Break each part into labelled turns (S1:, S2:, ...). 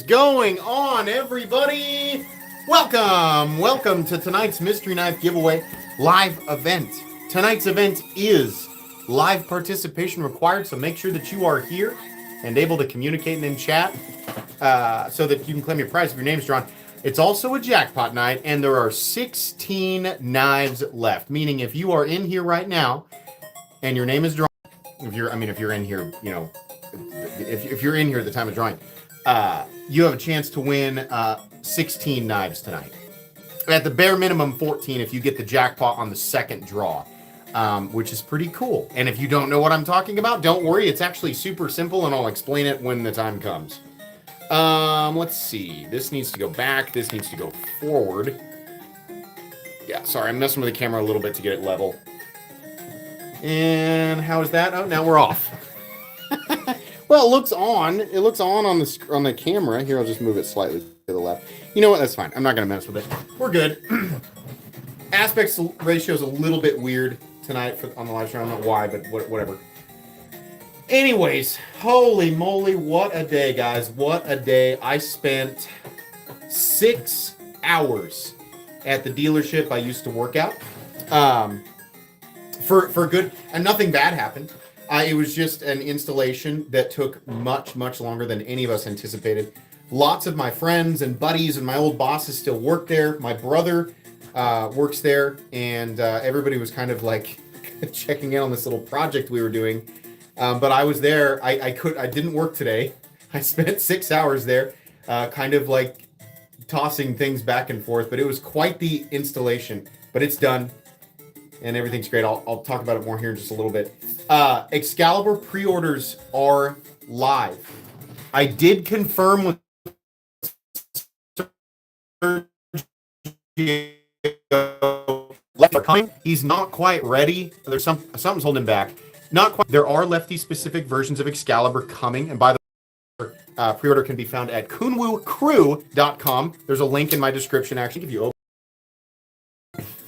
S1: going on, everybody? Welcome to tonight's Mystery Knife Giveaway live event. Tonight's event is live participation required, so make sure that you are here and able to communicate in chat so that you can claim your prize if your name's drawn. It's also a jackpot night, and there are 16 knives left, meaning if you are in here right now and your name is drawn, if you're in here, you know, if you're in here at the time of drawing, you have a chance to win 16 knives tonight. At the bare minimum, 14 if you get the jackpot on the second draw, which is pretty cool. And if you don't know what I'm talking about, don't worry. It's actually super simple, and I'll explain it when the time comes. Let's see. This needs to go back. This needs to go forward. Yeah, sorry. I'm messing with the camera a little bit to get it level. And how is that? Oh, now we're off. Well, it looks on. It looks on the camera. Here, I'll just move it slightly to the left. You know what? That's fine. I'm not going to mess with it. We're good. Aspect ratio is a little bit weird tonight on the live stream. I don't know why, but whatever. Anyways, holy moly, what a day, guys. What a day. I spent 6 hours at the dealership I used to work at. For good, and nothing bad happened. It was just an installation that took much longer than any of us anticipated. Lots of my friends and buddies and my old bosses still work there. My brother works there, and everybody was kind of like checking in on this little project we were doing. But I was there. I didn't work today. I spent 6 hours there, kind of like tossing things back and forth. But it was quite the installation. But it's done. And everything's great. I'll talk about it more here in just a little bit. Excalibur pre-orders are live. I did confirm with Lefty coming. He's not quite ready. There's something's holding him back. Not quite. There are Lefty specific versions of Excalibur coming, and by the way, pre-order can be found at kunwucrew.com. There's a link in my description. Actually, if you open.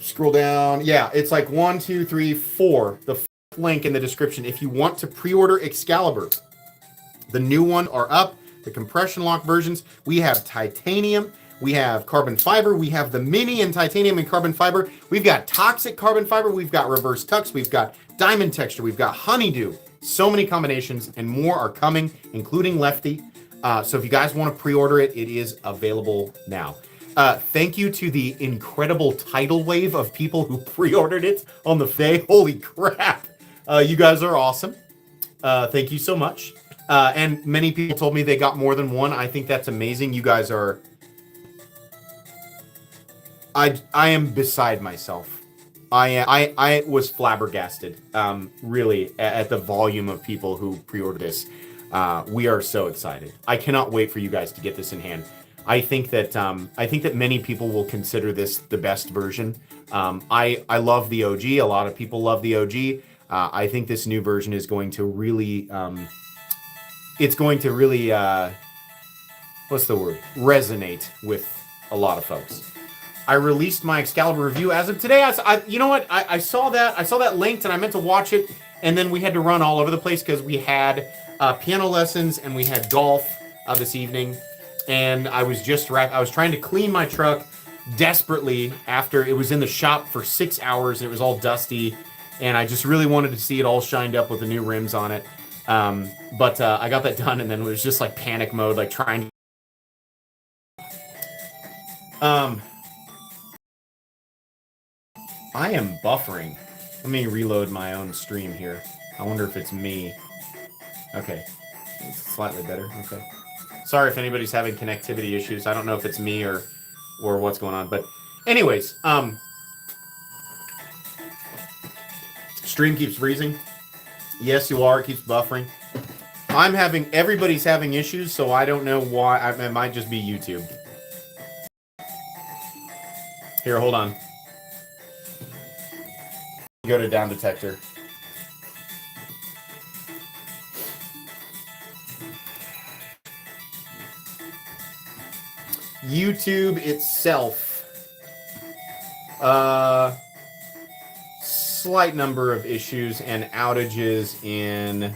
S1: Scroll down. Yeah, it's like 1, 2, 3, 4. The link in the description. If you want to pre-order Excalibur, the new one are up. The compression lock versions. We have titanium. We have carbon fiber. We have the mini in titanium and carbon fiber. We've got toxic carbon fiber. We've got reverse tux. We've got diamond texture. We've got honeydew. So many combinations, and more are coming, including Lefty. So if you guys want to pre-order it, it is available now. Thank you to the incredible tidal wave of people who pre-ordered it on the day. Holy crap. You guys are awesome. Thank you so much. And many people told me they got more than one. I think that's amazing. You guys are... I am beside myself. I was flabbergasted, really, at the volume of people who pre-ordered this. We are so excited. I cannot wait for you guys to get this in hand. I think that many people will consider this the best version. I love the OG. A lot of people love the OG. I think this new version is going to really, what's the word? Resonate with a lot of folks. I released my Excalibur review as of today. You know what? I saw that linked, and I meant to watch it, and then we had to run all over the place because we had piano lessons and we had golf this evening. And I was trying to clean my truck desperately after it was in the shop for 6 hours and it was all dusty. And I just really wanted to see it all shined up with the new rims on it. But I got that done, and then it was just like panic mode, like trying to... I am buffering. Let me reload my own stream here. I wonder if it's me. Okay. It's slightly better. Okay. Sorry if anybody's having connectivity issues. I don't know if it's me or what's going on. But anyways, stream keeps freezing. Yes, you are. It keeps buffering. Everybody's having issues, so I don't know why. It might just be YouTube. Here, hold on. Go to down detector. YouTube itself, slight number of issues and outages in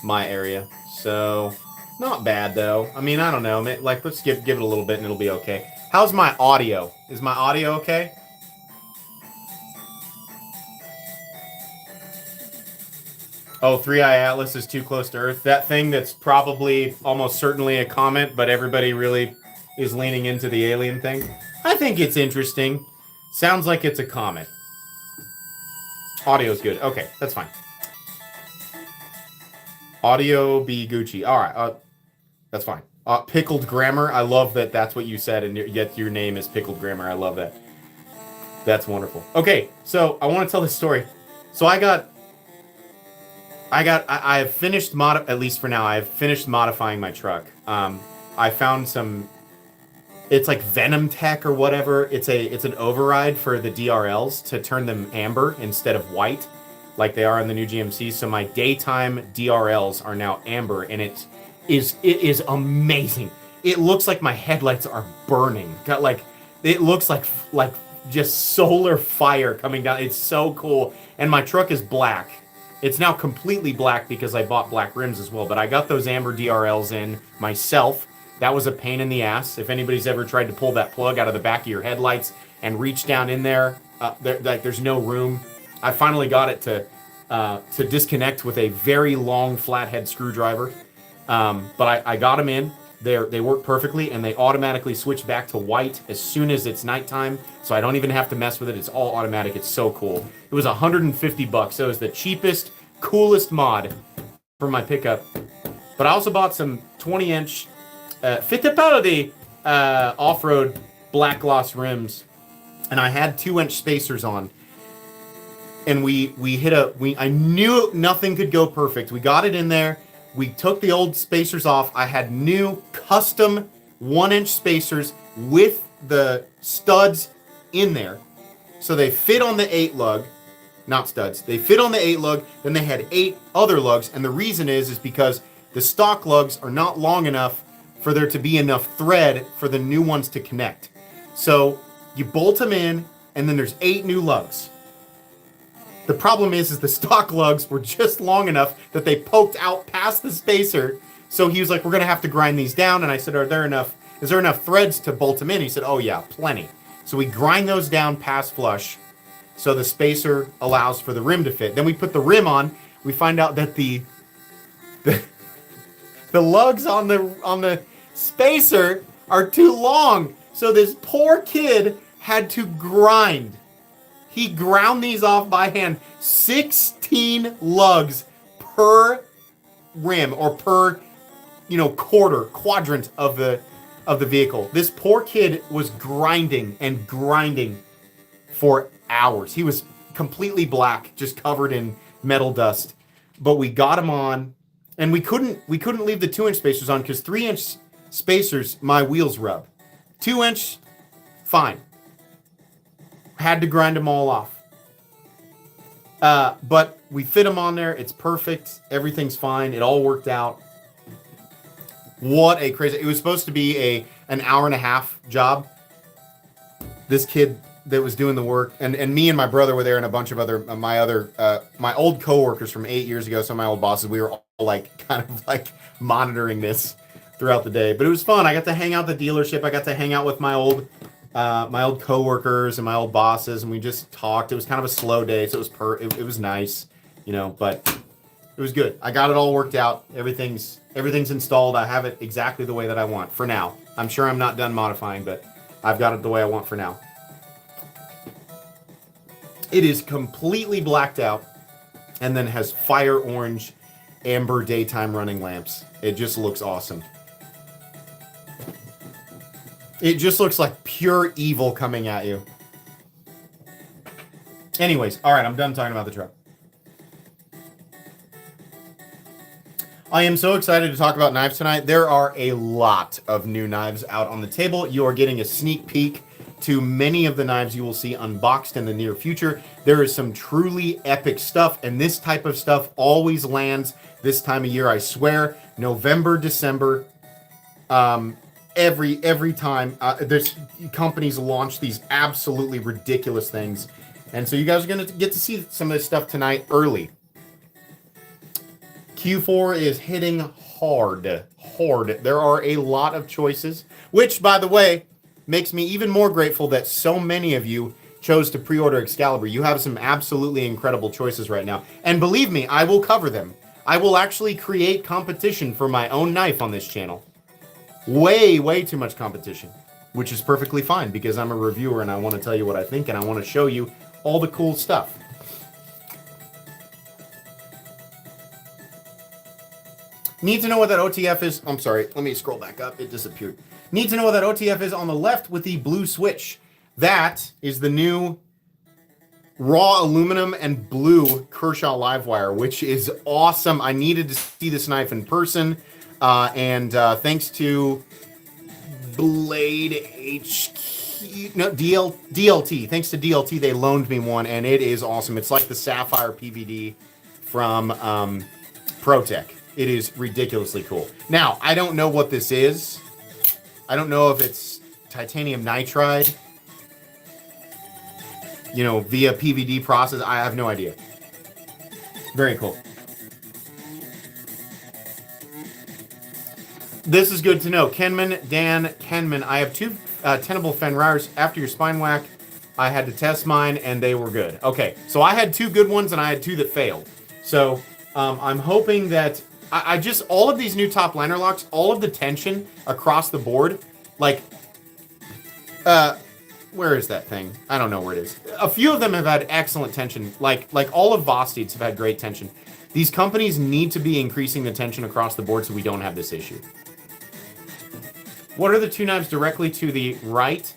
S1: my area. So, not bad though. I mean, I don't know. Like, let's give it a little bit and it'll be okay. How's my audio? Is my audio okay? Oh, 3-Eye Atlas is too close to Earth. That thing that's probably almost certainly a comet, but everybody really is leaning into the alien thing. I think it's interesting. Sounds like it's a comet. Audio's good. Okay, that's fine. Audio be Gucci. All right, that's fine. Pickled Grammar. I love that that's what you said, and yet your name is Pickled Grammar. I love that. That's wonderful. Okay, so I want to tell this story. So I have finished at least for now. I've finished modifying my truck. I found some. It's like Venom Tech or whatever. It's an override for the DRLs to turn them amber instead of white, like they are in the new GMC. So my daytime DRLs are now amber, and it is amazing. It looks like my headlights are burning. It looks like just solar fire coming down. It's so cool. And my truck is black. It's now completely black because I bought black rims as well. But I got those amber DRLs in myself. That was a pain in the ass. If anybody's ever tried to pull that plug out of the back of your headlights and reach down in there, there's no room. I finally got it to disconnect with a very long flathead screwdriver. But I got them in. They work perfectly, and they automatically switch back to white as soon as it's nighttime, so I don't even have to mess with it. It's all automatic. It's so cool. It was $150, so it was the cheapest, coolest mod for my pickup. But I also bought some 20-inch Fittipaldi off-road black gloss rims, and I had 2-inch spacers on. And I knew nothing could go perfect. We got it in there. We took the old spacers off. I had new custom 1-inch spacers with the studs in there. So they fit on the 8 lug, not studs. They fit on the 8 lug, then they had 8 other lugs. And the reason is because the stock lugs are not long enough for there to be enough thread for the new ones to connect. So you bolt them in, and then there's 8 new lugs. The problem is the stock lugs were just long enough that they poked out past the spacer. So he was like, we're going to have to grind these down. And I said, is there enough threads to bolt them in? He said, oh yeah, plenty. So we grind those down past flush so the spacer allows for the rim to fit. Then we put the rim on. We find out that the lugs on the spacer are too long. So this poor kid had to grind. He ground these off by hand. 16 lugs per rim or per, quadrant of the vehicle. This poor kid was grinding and grinding for hours. He was completely black, just covered in metal dust. But we got him on, and we couldn't leave the 2-inch spacers on because 3-inch spacers, my wheels rub. 2-inch, fine. Had to grind them all off. But we fit them on there. It's perfect. Everything's fine. It all worked out. What a crazy... It was supposed to be an hour and a half job. This kid that was doing the work, and me and my brother were there, and a bunch of other my old coworkers from 8 years ago, some of my old bosses. We were all kind of monitoring this throughout the day. But it was fun. I got to hang out at the dealership. I got to hang out with my old coworkers and my old bosses, and we just talked. It was kind of a slow day, so it was nice, but it was good. I got it all worked out. Everything's installed. I have it exactly the way that I want for now. I'm sure I'm not done modifying, but I've got it the way I want for now. It is completely blacked out and then has fire orange amber daytime running lamps. It just looks awesome. It just looks like pure evil coming at you. Anyways, all right, I'm done talking about the truck. I am so excited to talk about knives tonight. There are a lot of new knives out on the table. You are getting a sneak peek to many of the knives you will see unboxed in the near future. There is some truly epic stuff, and this type of stuff always lands this time of year, I swear. November, December, every time there's companies launch these absolutely ridiculous things. And so you guys are going to get to see some of this stuff tonight early. Q4 is hitting hard. There are a lot of choices, which, by the way, makes me even more grateful that so many of you chose to pre-order Excalibur. You have some absolutely incredible choices right now. And believe me, I will cover them. I will actually create competition for my own knife on this channel. Way too much competition, which is perfectly fine because I'm a reviewer and I want to tell you what I think and I want to show you all the cool stuff. Need to know what that OTF is. I'm sorry, let me scroll back up. It disappeared. Need to know what that OTF is on the left with the blue switch. That is the new raw aluminum and blue Kershaw Livewire, which is awesome. I needed to see this knife in person. Thanks to Blade HQ, no, DLT. Thanks to DLT, they loaned me one, and it is awesome. It's like the Sapphire PVD from ProTech. It is ridiculously cool. Now, I don't know what this is. I don't know if it's titanium nitride, you know, via PVD process. I have no idea. Very cool. This is good to know. Dan Kenman, I have two tenable Fenrir's. After your spine whack, I had to test mine, and they were good. Okay, so I had two good ones, and I had two that failed. So I'm hoping that I just, all of these new top liner locks, all of the tension across the board, like, where is that thing? I don't know where it is. A few of them have had excellent tension, like all of Vosteed's have had great tension. These companies need to be increasing the tension across the board so we don't have this issue. What are the two knives directly to the right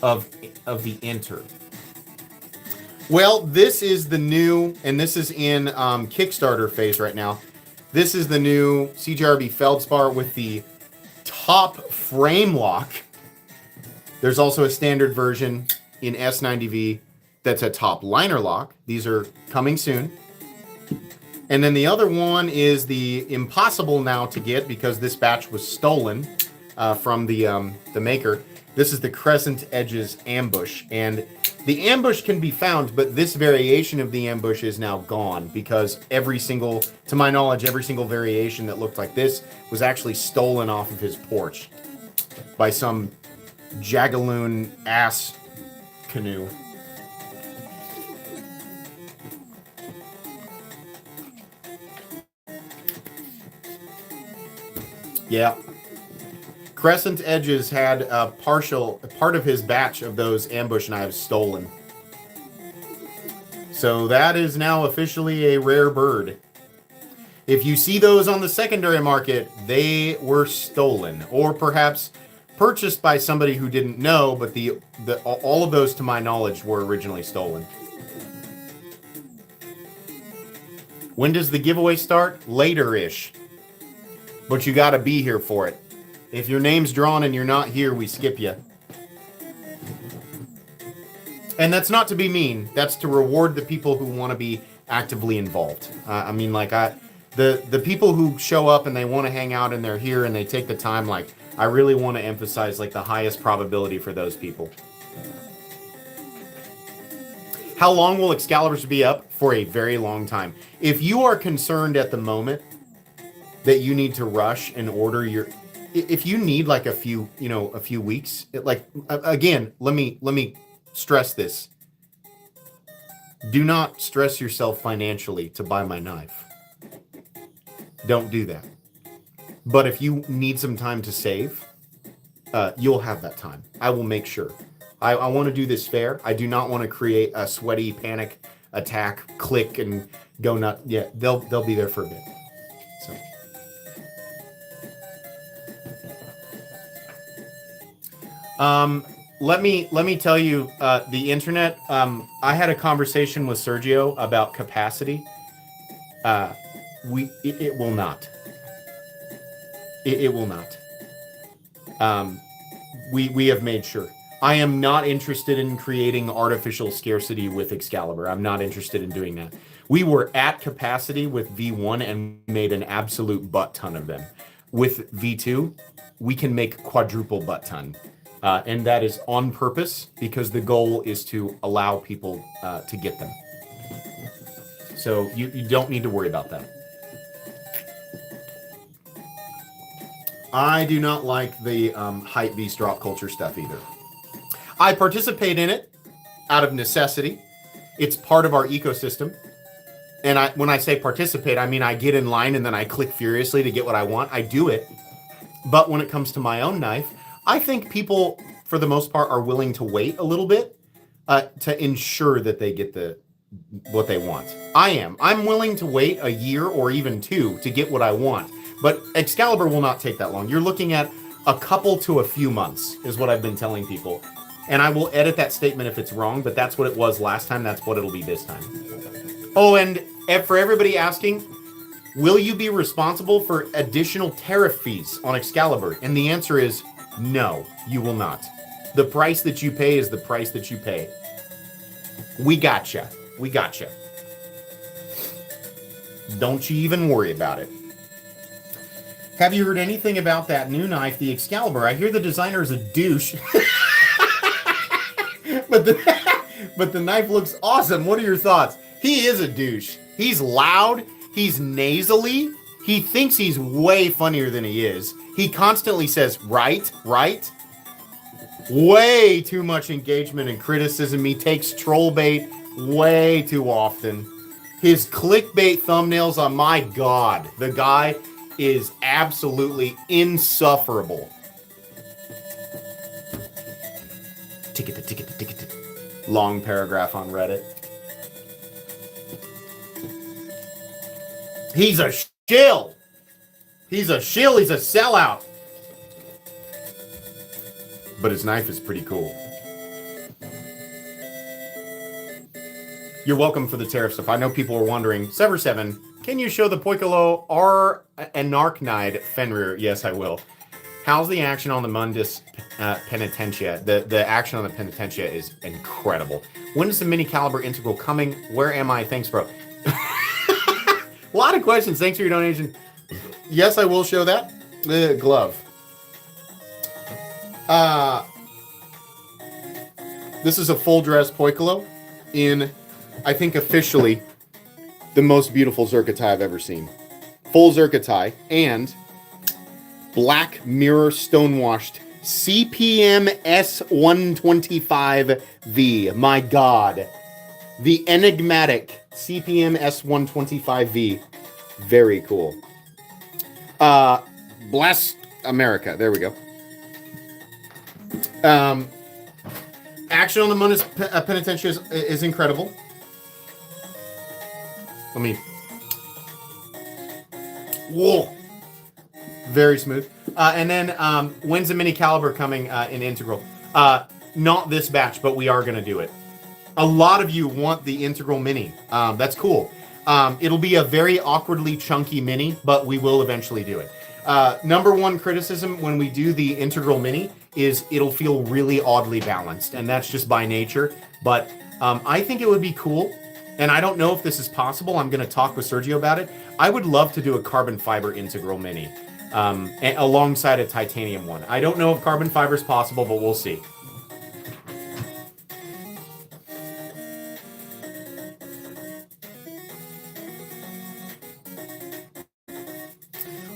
S1: of the enter? Well, this is the new, and this is in Kickstarter phase right now. This is the new CJRB Feldspar with the top frame lock. There's also a standard version in S90V that's a top liner lock. These are coming soon. And then the other one is the impossible now to get because this batch was stolen from the maker. This is the Crescent Edges Ambush, and the ambush can be found, but this variation of the ambush is now gone because every single, to my knowledge, every single variation that looked like this was actually stolen off of his porch by some Jagaloon ass canoe. Yeah. Crescent Edges had a part of his batch of those ambush knives stolen. So that is now officially a rare bird. If you see those on the secondary market, they were stolen, or perhaps purchased by somebody who didn't know, but all of those, to my knowledge, were originally stolen. When does the giveaway start? Later-ish. But you gotta be here for it. If your name's drawn and you're not here, we skip you. And that's not to be mean. That's to reward the people who want to be actively involved. I mean, like, the people who show up and they want to hang out and they're here and they take the time, like, I really want to emphasize, like, the highest probability for those people. How long will Excaliburs be up? For a very long time. If you are concerned at the moment that you need to rush and order your... If you need like a few weeks, again, let me stress this. Do not stress yourself financially to buy my knife. Don't do that. But if you need some time to save, you'll have that time. I will make sure. I want to do this fair. I do not want to create a sweaty panic attack, click and go nut. Yeah, they'll be there for a bit. So. Let me tell you, the internet, I had a conversation with Sergio about capacity. It will not. It will not. We have made sure. I am not interested in creating artificial scarcity with Excalibur. I'm not interested in doing that. We were at capacity with V1 and made an absolute butt ton of them. With V2, we can make quadruple butt ton. And that is on purpose because the goal is to allow people to get them. So you don't need to worry about that. I do not like the hype beast drop culture stuff either. I participate in it out of necessity. It's part of our ecosystem. And when I say participate, I mean I get in line and then I click furiously to get what I want. I do it. But when it comes to my own knife, I think people, for the most part, are willing to wait a little bit to ensure that they get what they want. I'm willing to wait a year or even 2 to get what I want. But Excalibur will not take that long. You're looking at a couple to a few months is what I've been telling people. And I will edit that statement if it's wrong, but that's what it was last time. That's what it'll be this time. Oh, and for everybody asking, will you be responsible for additional tariff fees on Excalibur? And the answer is no, you will not. The price that you pay is the price that you pay. We gotcha. We gotcha. Don't you even worry about it. Have you heard anything about that new knife, the Excalibur? I hear the designer is a douche. but the knife looks awesome. What are your thoughts? He is a douche. He's loud. He's nasally. He thinks he's way funnier than he is. He constantly says, right, right. Way too much engagement and criticism. He takes troll bait way too often. His clickbait thumbnails, oh my God. The guy is absolutely insufferable. Ticket. Long paragraph on Reddit. He's a shill. He's a shill. He's a sellout. But his knife is pretty cool. You're welcome for the tariff stuff. I know people are wondering. Sever7, can you show the Poikilo R Anarchnide Fenrir? Yes, I will. How's the action on the Mundus Penitentia? The action on the Penitentia is incredible. When is the mini caliber integral coming? Where am I? Thanks, bro. A lot of questions. Thanks for your donation. Yes, I will show that. The glove. This is a full dress Poikilo in, I think officially, the most beautiful Zerkatai I've ever seen. Full Zerkatai and black mirror stonewashed CPM S125V. My God. The enigmatic CPM S125V. Very cool. Bless America. There we go. Action on the Mundus Penitentiary is incredible. Let me... Whoa. Very smooth. And then, when's the mini caliber coming in integral? Not this batch, but we are going to do it. A lot of you want the integral mini. That's cool. It'll be a very awkwardly chunky mini, but we will eventually do it. Number one criticism when we do the integral mini is it'll feel really oddly balanced, and that's just by nature. But I think it would be cool, and I don't know if this is possible. I'm going to talk with Sergio about it. I would love to do a carbon fiber integral mini alongside a titanium one. I don't know if carbon fiber is possible, but we'll see.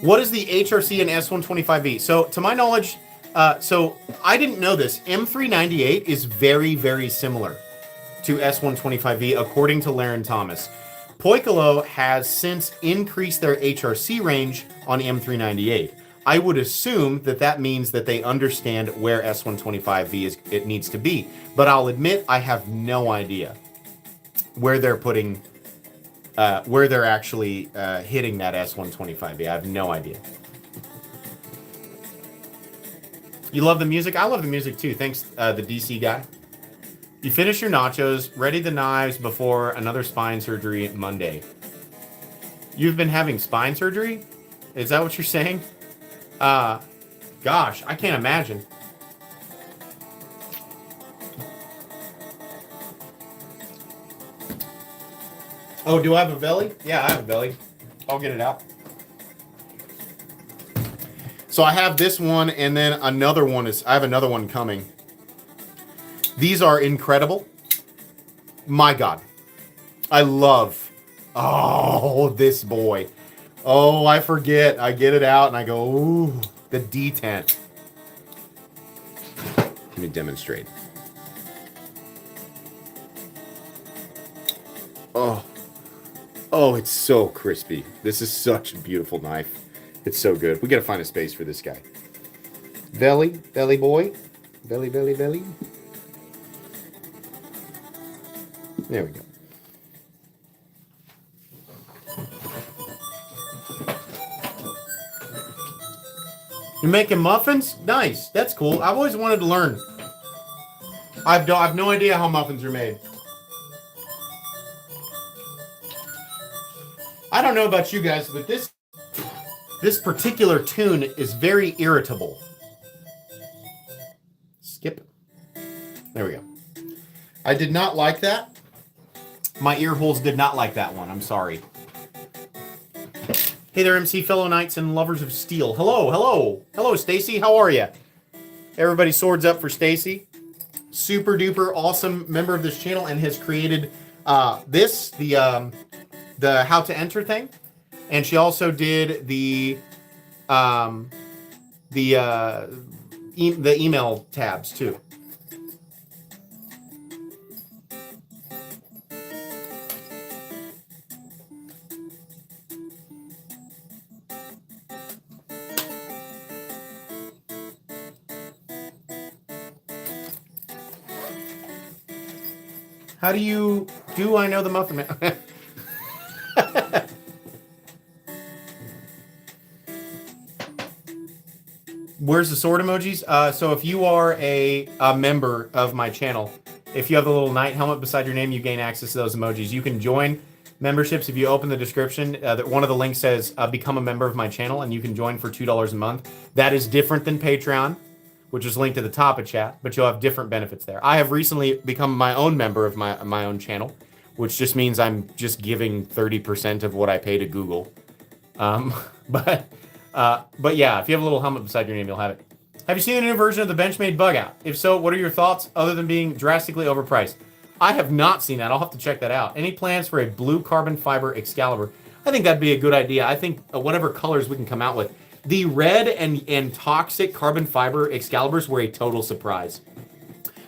S1: What is the HRC and S125V? So, to my knowledge, so I didn't know this. M398 is very, very similar to S125V, according to Laren Thomas. Poikilo has since increased their HRC range on M398. I would assume that that means that they understand where S125V it needs to be. But I'll admit I have no idea where they're putting... where they're actually hitting that S125V. I have no idea. You love the music? I love the music too. Thanks, the DC guy. You finish your nachos, ready the knives before another spine surgery Monday. You've been having spine surgery? Is that what you're saying? Gosh, I can't imagine. Oh, do I have a belly? Yeah, I have a belly. I'll get it out. So I have this one, and then another one I have another one coming. These are incredible. My God. I love, this boy. Oh, I forget. I get it out and I go, ooh, the detent. Let me demonstrate. Oh. Oh, it's so crispy. This is such a beautiful knife. It's so good. We gotta find a space for this guy. Belly boy. Belly. There we go. You're making muffins? Nice. That's cool. I've always wanted to learn. I've no idea how muffins are made. I don't know about you guys, but this particular tune is very irritable. Skip. There we go. I did not like that. My ear holes did not like that one. I'm sorry. Hey there, MC fellow knights and lovers of steel. Hello, Stacy. How are you? Everybody, swords up for Stacy. Super duper awesome member of this channel and has created the how to enter thing, and she also did the email tabs too. How do I know the Muffin Man? Where's the sword emojis? So if you are a member of my channel, if you have the little knight helmet beside your name, you gain access to those emojis. You can join memberships if you open the description. One of the links says become a member of my channel, and you can join for $2 a month. That is different than Patreon, which is linked to the top of chat, but you'll have different benefits there. I have recently become my own member of my own channel, which just means I'm just giving 30% of what I pay to Google. But yeah, if you have a little helmet beside your name, you'll have it. Have you seen the new version of the Benchmade bug out? If so, what are your thoughts other than being drastically overpriced? I have not seen that. I'll have to check that out. Any plans for a blue carbon fiber Excalibur? I think that'd be a good idea. I think whatever colors we can come out with. The red and toxic carbon fiber Excaliburs were a total surprise.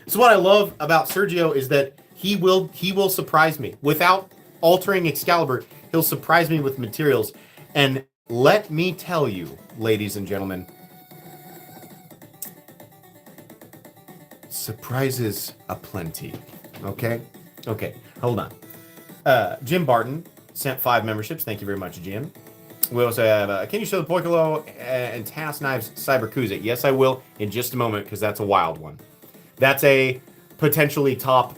S1: So what I love about Sergio is that he will surprise me. Without altering Excalibur, he'll surprise me with materials. And let me tell you, ladies and gentlemen, surprises aplenty. Okay, hold on. Jim Barton sent 5 memberships. Thank you very much, Jim. We also have, can you show the Piccolo and Task Knives Cyberkuze? Yes, I will in just a moment, because that's a wild one. That's a potentially top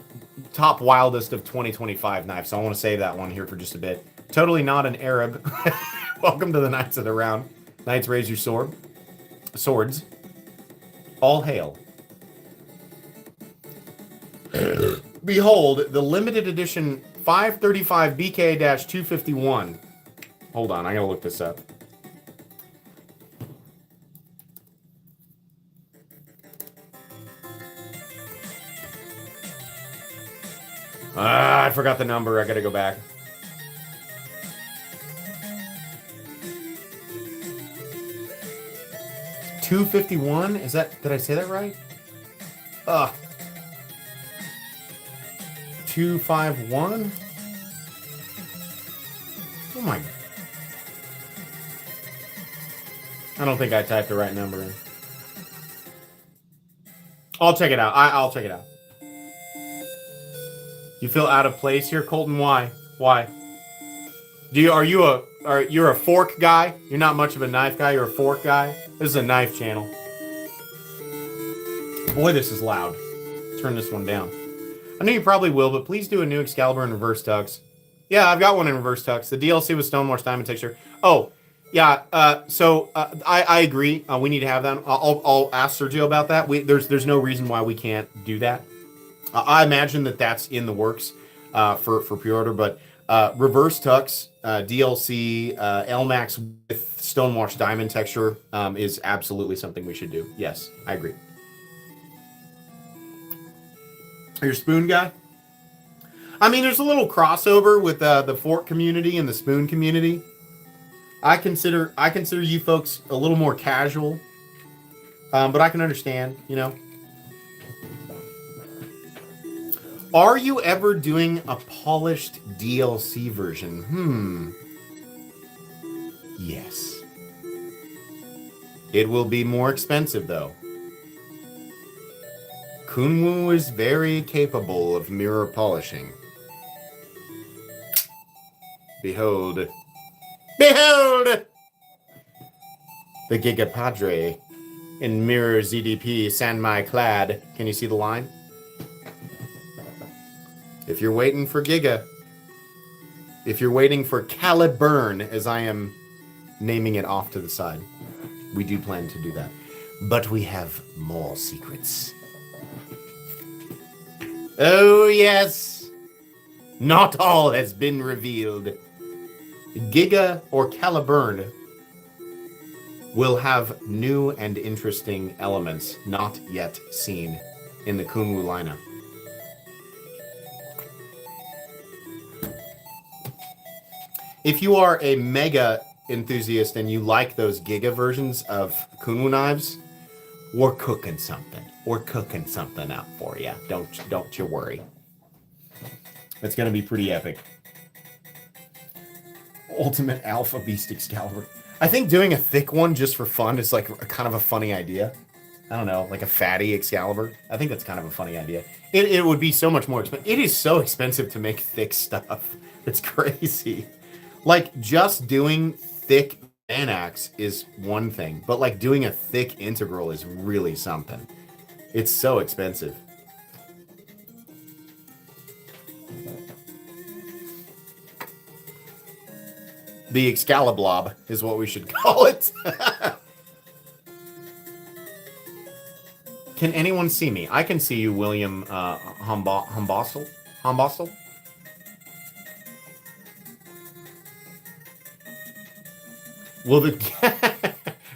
S1: wildest of 2025 knife, so I want to save that one here for just a bit. Totally not an Arab. Welcome to the Knights of the Round. Knights, raise your swords. All hail. Behold, the limited edition 535 BK-251. Hold on, I gotta look this up. I forgot the number. I gotta go back. $251? Is that? Did I say that right? 251? Oh my. I don't think I typed the right number in. I'll check it out. I'll check it out. You feel out of place here, Colton? Why? Why? You're a fork guy? You're not much of a knife guy. You're a fork guy. This is a knife channel. Boy, this is loud. Turn this one down. I know you probably will, but please do a new Excalibur in reverse tux. Yeah, I've got one in reverse tux. The DLC with Stonemarsh Diamond texture. Oh, yeah. I agree. We need to have that. I'll ask Sergio about that. There's no reason why we can't do that. I imagine that's in the works for pre-order, but reverse tux DLC LMAX with Stonewash Diamond texture is absolutely something we should do. Yes, I agree. You're a spoon guy? I mean, there's a little crossover with the fork community and the spoon community. I consider you folks a little more casual, but I can understand, you know. Are you ever doing a polished DLC version? Yes. It will be more expensive, though. Kunwu is very capable of mirror polishing. Behold. Behold! The Giga Padre in Mirror ZDP Sanmai clad. Can you see the line? If you're waiting for Giga, if you're waiting for Caliburn, as I am naming it off to the side, we do plan to do that. But we have more secrets. Oh, yes. Not all has been revealed. Giga or Caliburn will have new and interesting elements not yet seen in the Kunwu lineup. If you are a mega enthusiast and you like those Giga versions of Kunwu knives, we're cooking something. We're cooking something up for you. Don't you worry. It's going to be pretty epic. Ultimate Alpha Beast Excalibur. I think doing a thick one just for fun is like kind of a funny idea. I don't know, like a fatty Excalibur. I think that's kind of a funny idea. It would be so much more expensive. It is so expensive to make thick stuff. It's crazy. Like, just doing thick Manax is one thing, but like doing a thick integral is really something. It's so expensive. The Excaliblob is what we should call it. Can anyone see me? I can see you, William Humbostle. Humbostle? Will the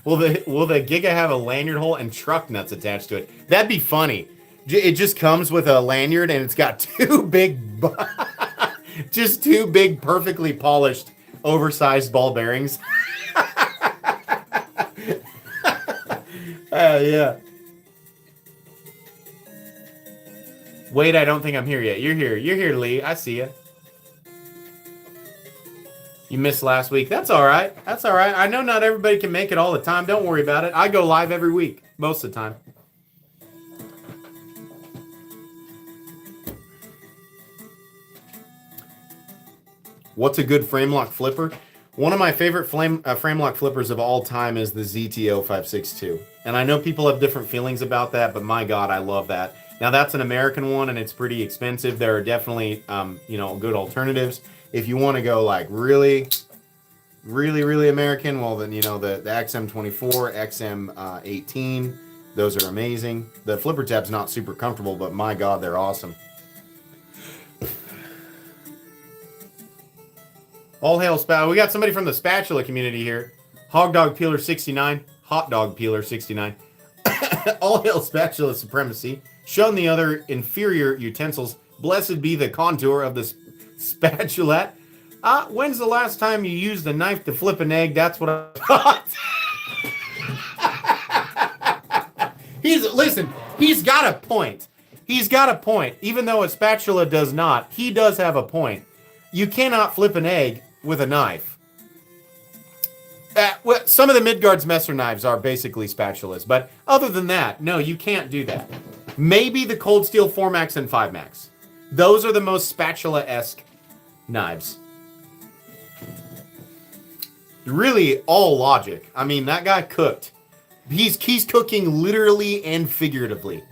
S1: will the Giga have a lanyard hole and truck nuts attached to it? That'd be funny. It just comes with a lanyard and it's got two big, just two big, perfectly polished, oversized ball bearings. Yeah. Wait, I don't think I'm here yet. You're here. You're here, Lee. I see you. You missed last week. That's all right. That's all right. I know not everybody can make it all the time. Don't worry about it. I go live every week, most of the time. What's a good frame lock flipper? One of my favorite frame lock flippers of all time is the ZTO 562. And I know people have different feelings about that, but my God, I love that. Now, that's an American one, and it's pretty expensive. There are definitely, good alternatives. If you want to go like really American, well then the XM24, XM18, those are amazing. The flipper tab's not super comfortable, but my God, they're awesome. All hail spatula. We got somebody from the spatula community here. Hog Dog Peeler 69, Hot Dog Peeler 69. All hail spatula supremacy. Shun the other inferior utensils. Blessed be the contour of the spatula. When's the last time you used a knife to flip an egg? That's what I thought. Listen, he's got a point. He's got a point. Even though a spatula does not, he does have a point. You cannot flip an egg with a knife. Some of the Midgard's Messer knives are basically spatulas, but other than that, no, you can't do that. Maybe the Cold Steel 4-Max and 5-Max. Those are the most spatula-esque knives. Really, all logic. I mean, that guy cooked. He's cooking literally and figuratively.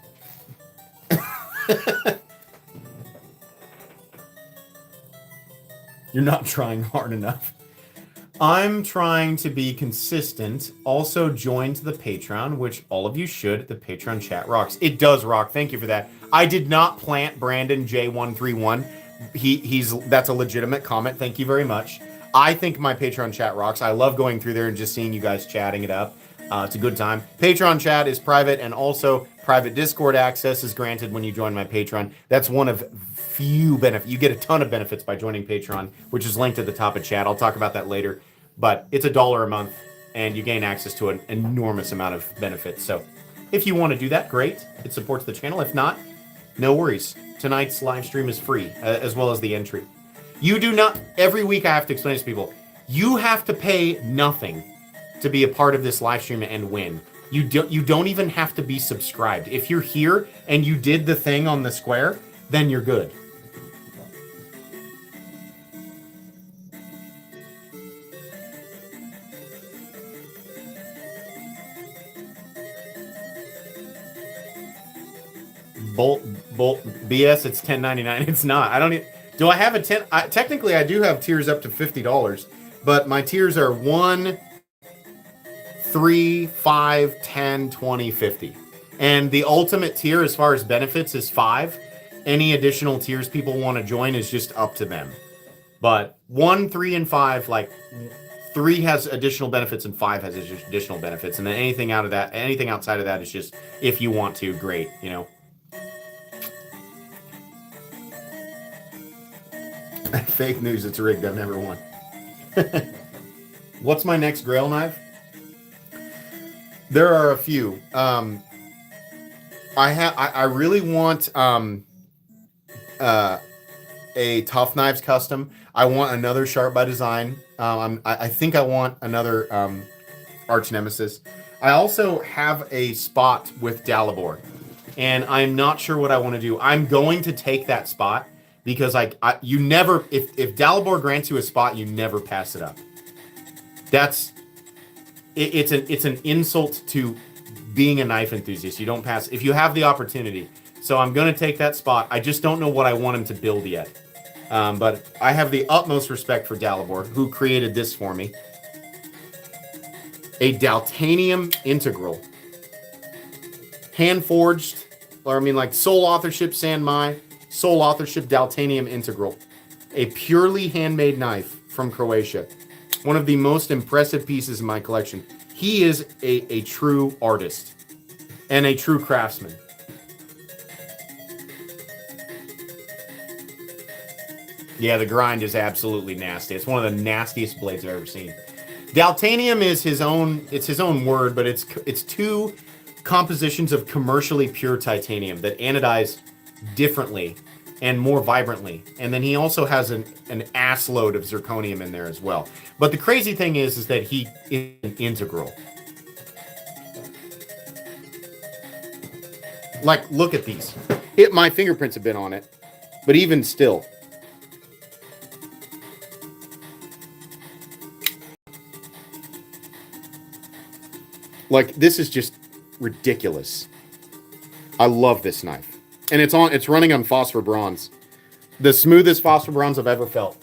S1: You're not trying hard enough. I'm trying to be consistent. Also, join to the Patreon, which all of you should. The Patreon chat rocks. It does rock. Thank you for that. I did not plant Brandon J131. That's a legitimate comment. Thank you very much. I think my Patreon chat rocks. I love going through there and just seeing you guys chatting it up. It's a good time. Patreon chat is private, and also private Discord access is granted when you join my Patreon. That's one of few benefits. You get a ton of benefits by joining Patreon, which is linked at the top of chat. I'll talk about that later. but it's $1 a month, and you gain access to an enormous amount of benefits. So if you want to do that, great. It supports the channel. If not, no worries. Tonight's live stream is free, as well as the entry. You do not, every week I have to explain this to people, you have to pay nothing to be a part of this live stream and win. You don't even have to be subscribed. If you're here and you did the thing on the square, then you're good. Bolt BS, it's $10.99. It's not. I don't even, do I have a 10? Technically, I do have tiers up to $50, but my tiers are 1, 3, 5, 10, 20, 50. And the ultimate tier as far as benefits is 5. Any additional tiers people want to join is just up to them. But 1, 3, and 5, like 3 has additional benefits and 5 has additional benefits. And then anything out of that, anything outside of that is just if you want to, great, you know. Fake news, it's rigged. I've never won. What's my next grail knife? There are a few. I really want a Tough Knives custom. I want another Sharp by Design. I think I want another Arch Nemesis. I also have a spot with Dalibor, and I'm not sure what I want to do. I'm going to take that spot because you never, if Dalibor grants you a spot, you never pass it up. It's an insult to being a knife enthusiast. You don't pass if you have the opportunity. So I'm going to take that spot. I just don't know what I want him to build yet. But I have the utmost respect for Dalibor, who created this for me. A Daltanium Integral. Hand-forged, or I mean like sole authorship San Mai, sole authorship Daltanium Integral. A purely handmade knife from Croatia. One of the most impressive pieces in my collection. He is a true artist and a true craftsman. Yeah, the grind is absolutely nasty. It's one of the nastiest blades I've ever seen. Daltanium is his own word, but it's 2 compositions of commercially pure titanium that anodize differently and more vibrantly. And then he also has an ass load of zirconium in there as well. But the crazy thing is that he is an integral. Like, look at these. My fingerprints have been on it, but even still. Like, this is just ridiculous. I love this knife. And it's running on phosphor bronze. The smoothest phosphor bronze I've ever felt.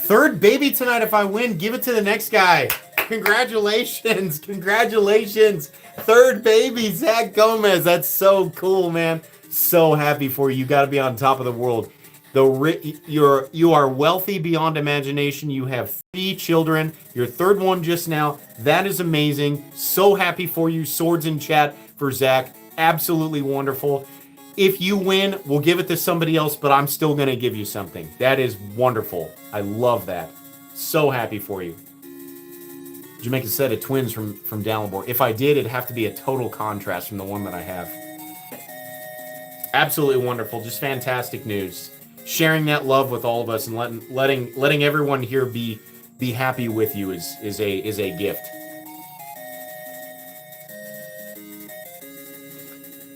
S1: Third baby tonight. If I win, give it to the next guy. Congratulations. Congratulations. Third baby, Zach Gomez. That's so cool, man. So happy for you. You got to be on top of the world. You are wealthy beyond imagination. You have 3 children. Your third one just now. That is amazing. So happy for you. Swords in chat for Zach. Absolutely wonderful. If you win, we'll give it to somebody else, but I'm still going to give you something. That is wonderful. I love that. So happy for you. Did you make a set of twins from Dalibor? If I did, it'd have to be a total contrast from the one that I have. Absolutely wonderful. Just fantastic news. Sharing that love with all of us and letting everyone here be happy with you is a gift.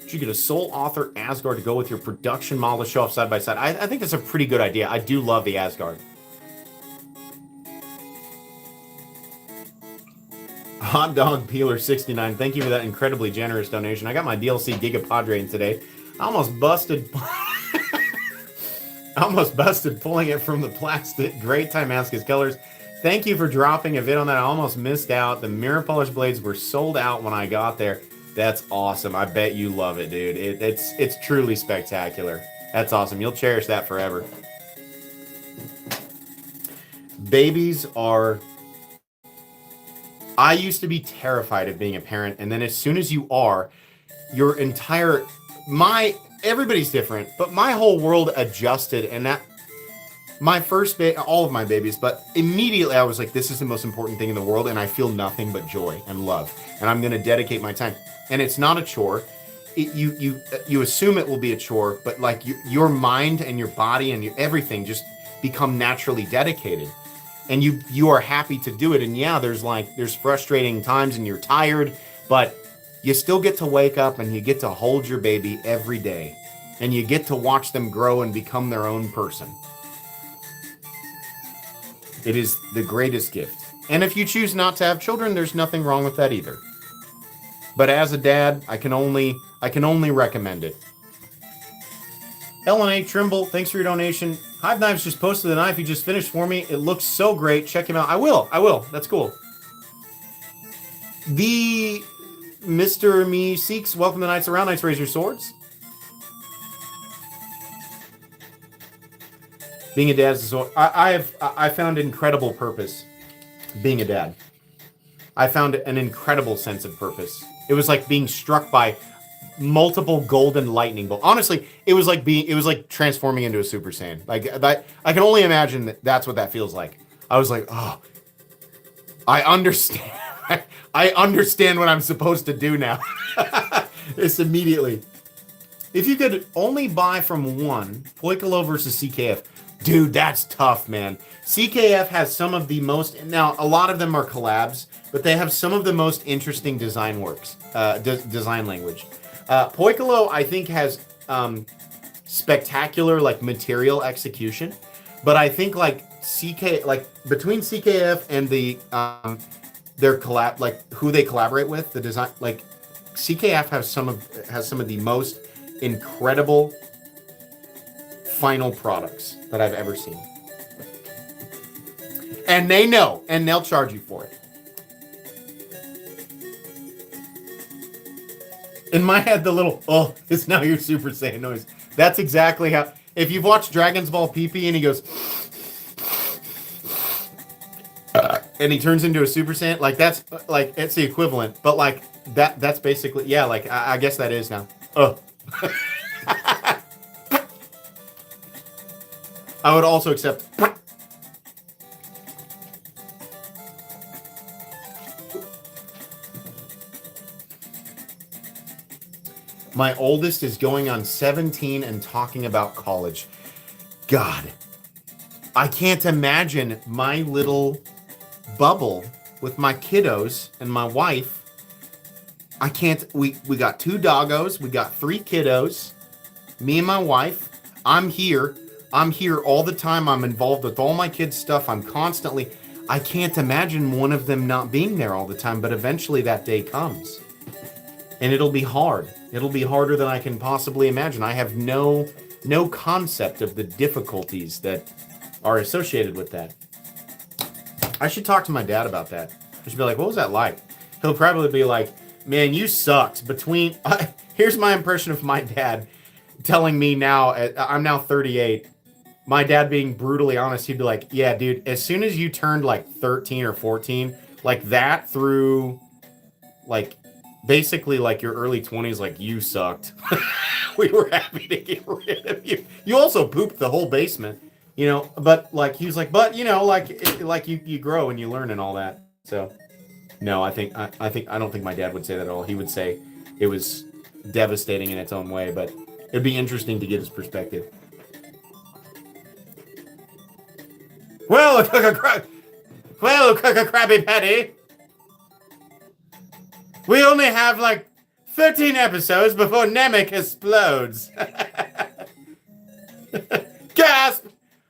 S1: You get a sole author Asgard to go with your production model to show off side by side. I think that's a pretty good idea. I do love the Asgard. Hot Dog Peeler 69. Thank you for that incredibly generous donation. I got my DLC Giga Padre in today. I almost busted pulling it from the plastic. Great time, ask his colors. Thank you for dropping a vid on that. I almost missed out. The mirror polish blades were sold out when I got there. That's awesome. I bet you love it, dude. It's truly spectacular. That's awesome. You'll cherish that forever. Babies are... I used to be terrified of being a parent, and then as soon as you are, your entire... everybody's different, but my whole world adjusted, and my first all of my babies, but immediately I was like, this is the most important thing in the world, and I feel nothing but joy and love, and I'm going to dedicate my time. And it's not a chore. You assume it will be a chore, but like your mind and your body and everything just become naturally dedicated, and you are happy to do it. And yeah, there's frustrating times and you're tired, but you still get to wake up and you get to hold your baby every day, and you get to watch them grow and become their own person. It is the greatest gift. And if you choose not to have children, there's nothing wrong with that either. But as a dad, I can only recommend it. Ellen A. Trimble, thanks for your donation. Hive Knives just posted the knife he just finished for me. It looks so great. Check him out. I will. That's cool. The Mr. Me Seeks, welcome to Knights Around. Knights, raise your swords. Being a dad is so. I found incredible purpose being a dad. I found an incredible sense of purpose. It was like being struck by multiple golden lightning bolts. Honestly, it was like transforming into a Super Saiyan. Like that, I can only imagine that's what that feels like. I was like, oh, I understand. I understand what I'm supposed to do now. It's immediately. If you could only buy from one, Pinnacle versus CKF. Dude, that's tough, man. CKF has some of the most... Now, a lot of them are collabs, but they have some of the most interesting design works, design language. Pinnacle, I think, has spectacular, like, material execution, but I think, like, between CKF and the their collab, like, who they collaborate with, the design, like, CKF has some of the most incredible final products that I've ever seen. And they know, and they'll charge you for it. In my head, the little, oh, it's now your Super Saiyan noise. That's exactly how, if you've watched Dragon's Ball PP and he goes, and he turns into a Super Saiyan, like that's, like, it's the equivalent, but like, that's basically, yeah, like, I guess that is now. Oh. I would also accept. My oldest is going on 17 and talking about college. God, I can't imagine my little bubble with my kiddos and my wife. I can't. We got 2 doggos. We got 3 kiddos. Me and my wife. I'm here all the time. I'm involved with all my kids' stuff. I can't imagine one of them not being there all the time, but eventually that day comes. And it'll be hard. It'll be harder than I can possibly imagine. I have no concept of the difficulties that are associated with that. I should talk to my dad about that. I should be like, what was that like? He'll probably be like, man, you sucked. Here's my impression of my dad telling me now, I'm now 38. My dad being brutally honest, he'd be like, yeah, dude, as soon as you turned like 13 or 14, like that through like basically like your early 20s, like you sucked. We were happy to get rid of you. You also pooped the whole basement, you know, but like he was like, but you know, like you grow and you learn and all that. So no, I don't think my dad would say that at all. He would say it was devastating in its own way, but it'd be interesting to get his perspective. Well, Krabby Patty. We only have like 13 episodes before Namek explodes. Gasp!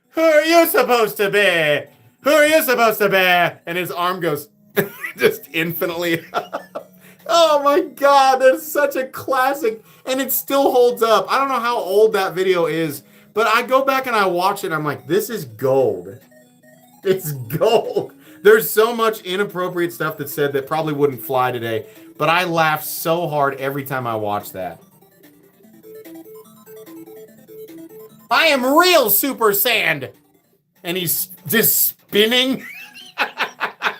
S1: Who are you supposed to be? Who are you supposed to be? And his arm goes just infinitely up. Oh my God, that's such a classic. And it still holds up. I don't know how old that video is, but I go back and I watch it. I'm like, this is gold. It's gold. There's so much inappropriate stuff that's said that probably wouldn't fly today, but I laugh so hard every time I watch that. I am real Super Saiyan! And he's just spinning. I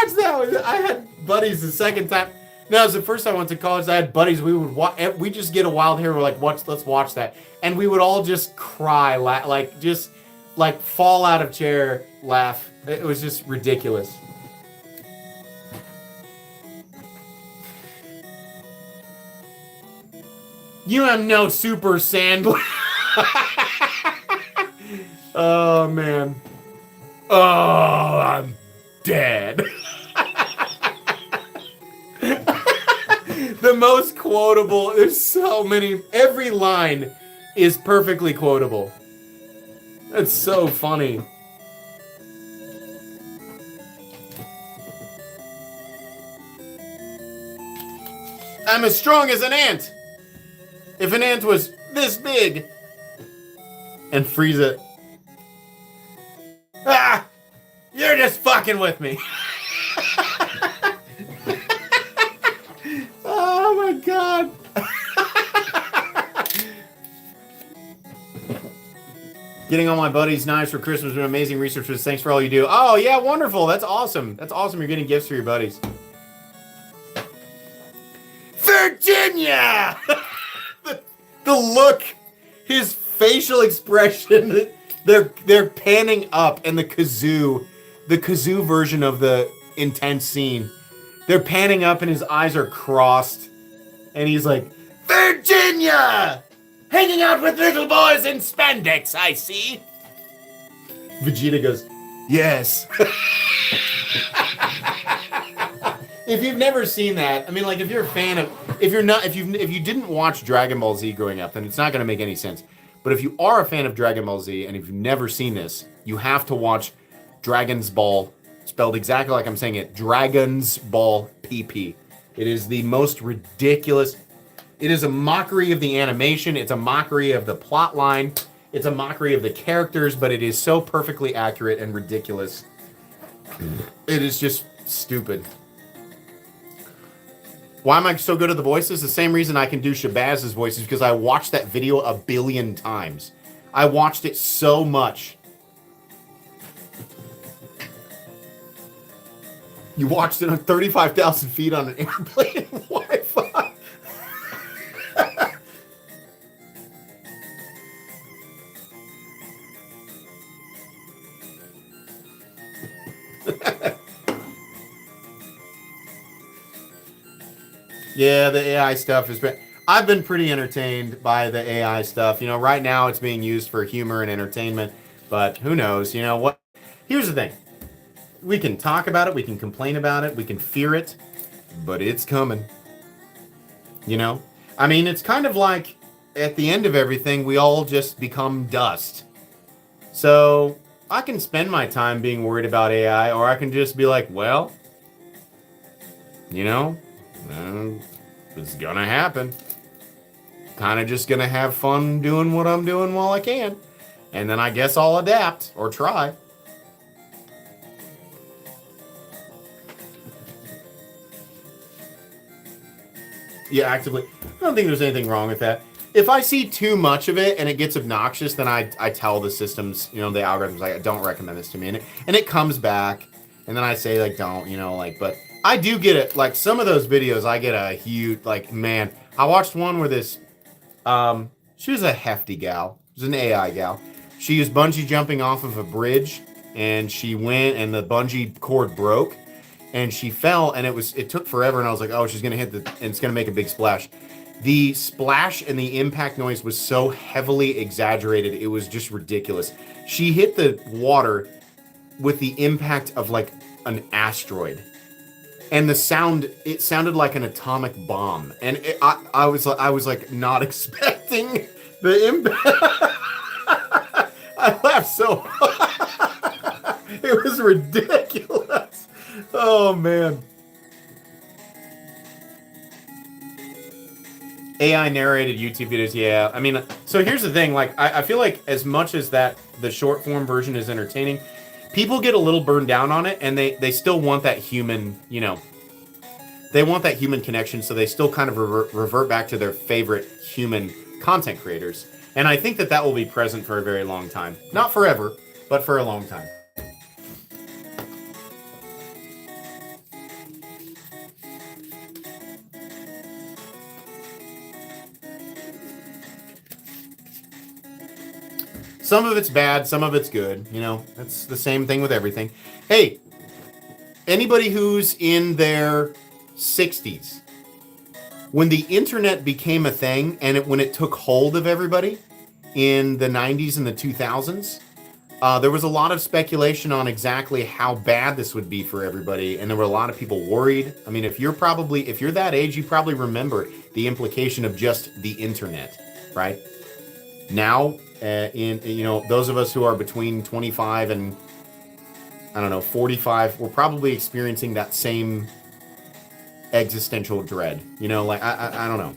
S1: watched that. I had buddies the second time. No, it was the first time I went to college. I had buddies. We just get a wild hair. We're like, let's watch that, and we would all just cry, like fall out of chair, laugh. It was just ridiculous. You have no Super Saiyan. Oh man. Oh, I'm dead. The most quotable. There's so many. Every line is perfectly quotable. It's so funny. I'm as strong as an ant. If an ant was this big. And Frieza. Ah! You're just fucking with me. Oh my god. Getting all my buddies knives for Christmas was an amazing research. Thanks for all you do. Oh yeah, wonderful. That's awesome. That's awesome. You're getting gifts for your buddies. Virginia! The look, his facial expression, they're panning up, and the kazoo version of the intense scene, they're panning up and his eyes are crossed, and he's like, Virginia! Hanging out with little boys in spandex, I see. Vegeta goes, yes. If you've never seen that, I mean, like, if you're a fan of, if you didn't watch Dragon Ball Z growing up, then it's not going to make any sense. But if you are a fan of Dragon Ball Z, and if you've never seen this, you have to watch Dragon's Ball, spelled exactly like I'm saying it, Dragon's Ball PP. It is the most ridiculous. It is a mockery of the animation. It's a mockery of the plot line. It's a mockery of the characters, but it is so perfectly accurate and ridiculous. It is just stupid. Why am I so good at the voices? The same reason I can do Shabaz's voices, because I watched that video a billion times. I watched it so much. You watched it on 35,000 feet on an airplane Wi-Fi. Yeah, the AI stuff is... I've been pretty entertained by the AI stuff. You know, right now it's being used for humor and entertainment, but who knows? You know what? Here's the thing. We can talk about it, we can complain about it, we can fear it, but it's coming. You know? I mean, it's kind of like, at the end of everything, we all just become dust. So, I can spend my time being worried about AI, or I can just be like, well, you know, it's gonna happen. Kind of just gonna have fun doing what I'm doing while I can. And then I guess I'll adapt, or try. Yeah, actively. I don't think there's anything wrong with that. If I see too much of it and it gets obnoxious, then I tell the systems, you know, the algorithms, like, I don't recommend this to me. And it comes back, and then I say, like, don't, you know, like, but I do get it. Like, some of those videos, I get a huge, like, man. I watched one where this, she was a hefty gal. She was an AI gal. She was bungee jumping off of a bridge, and she went, and the bungee cord broke. And she fell, and it took forever, and I was like, oh, she's going to hit and it's going to make a big splash. The splash and the impact noise was so heavily exaggerated, it was just ridiculous. She hit the water with the impact of, like, an asteroid. And the sound, it sounded like an atomic bomb. And I was like, not expecting the impact. I laughed so hard. It was ridiculous. Oh, man. AI narrated YouTube videos, yeah. I mean, so here's the thing. Like, I feel like as much as that the short form version is entertaining, people get a little burned down on it, and they still want that human, you know, they want that human connection, so they still kind of revert back to their favorite human content creators. And I think that will be present for a very long time. Not forever, but for a long time. Some of it's bad, some of it's good. You know, that's the same thing with everything. Hey, anybody who's in their 60s, when the internet became a thing and when it took hold of everybody in the 90s and the 2000s, there was a lot of speculation on exactly how bad this would be for everybody, and there were a lot of people worried. I mean, if you're that age, you probably remember the implication of just the internet, right? Now, those of us who are between 25 and 45, we're probably experiencing that same existential dread. You know, like I don't know.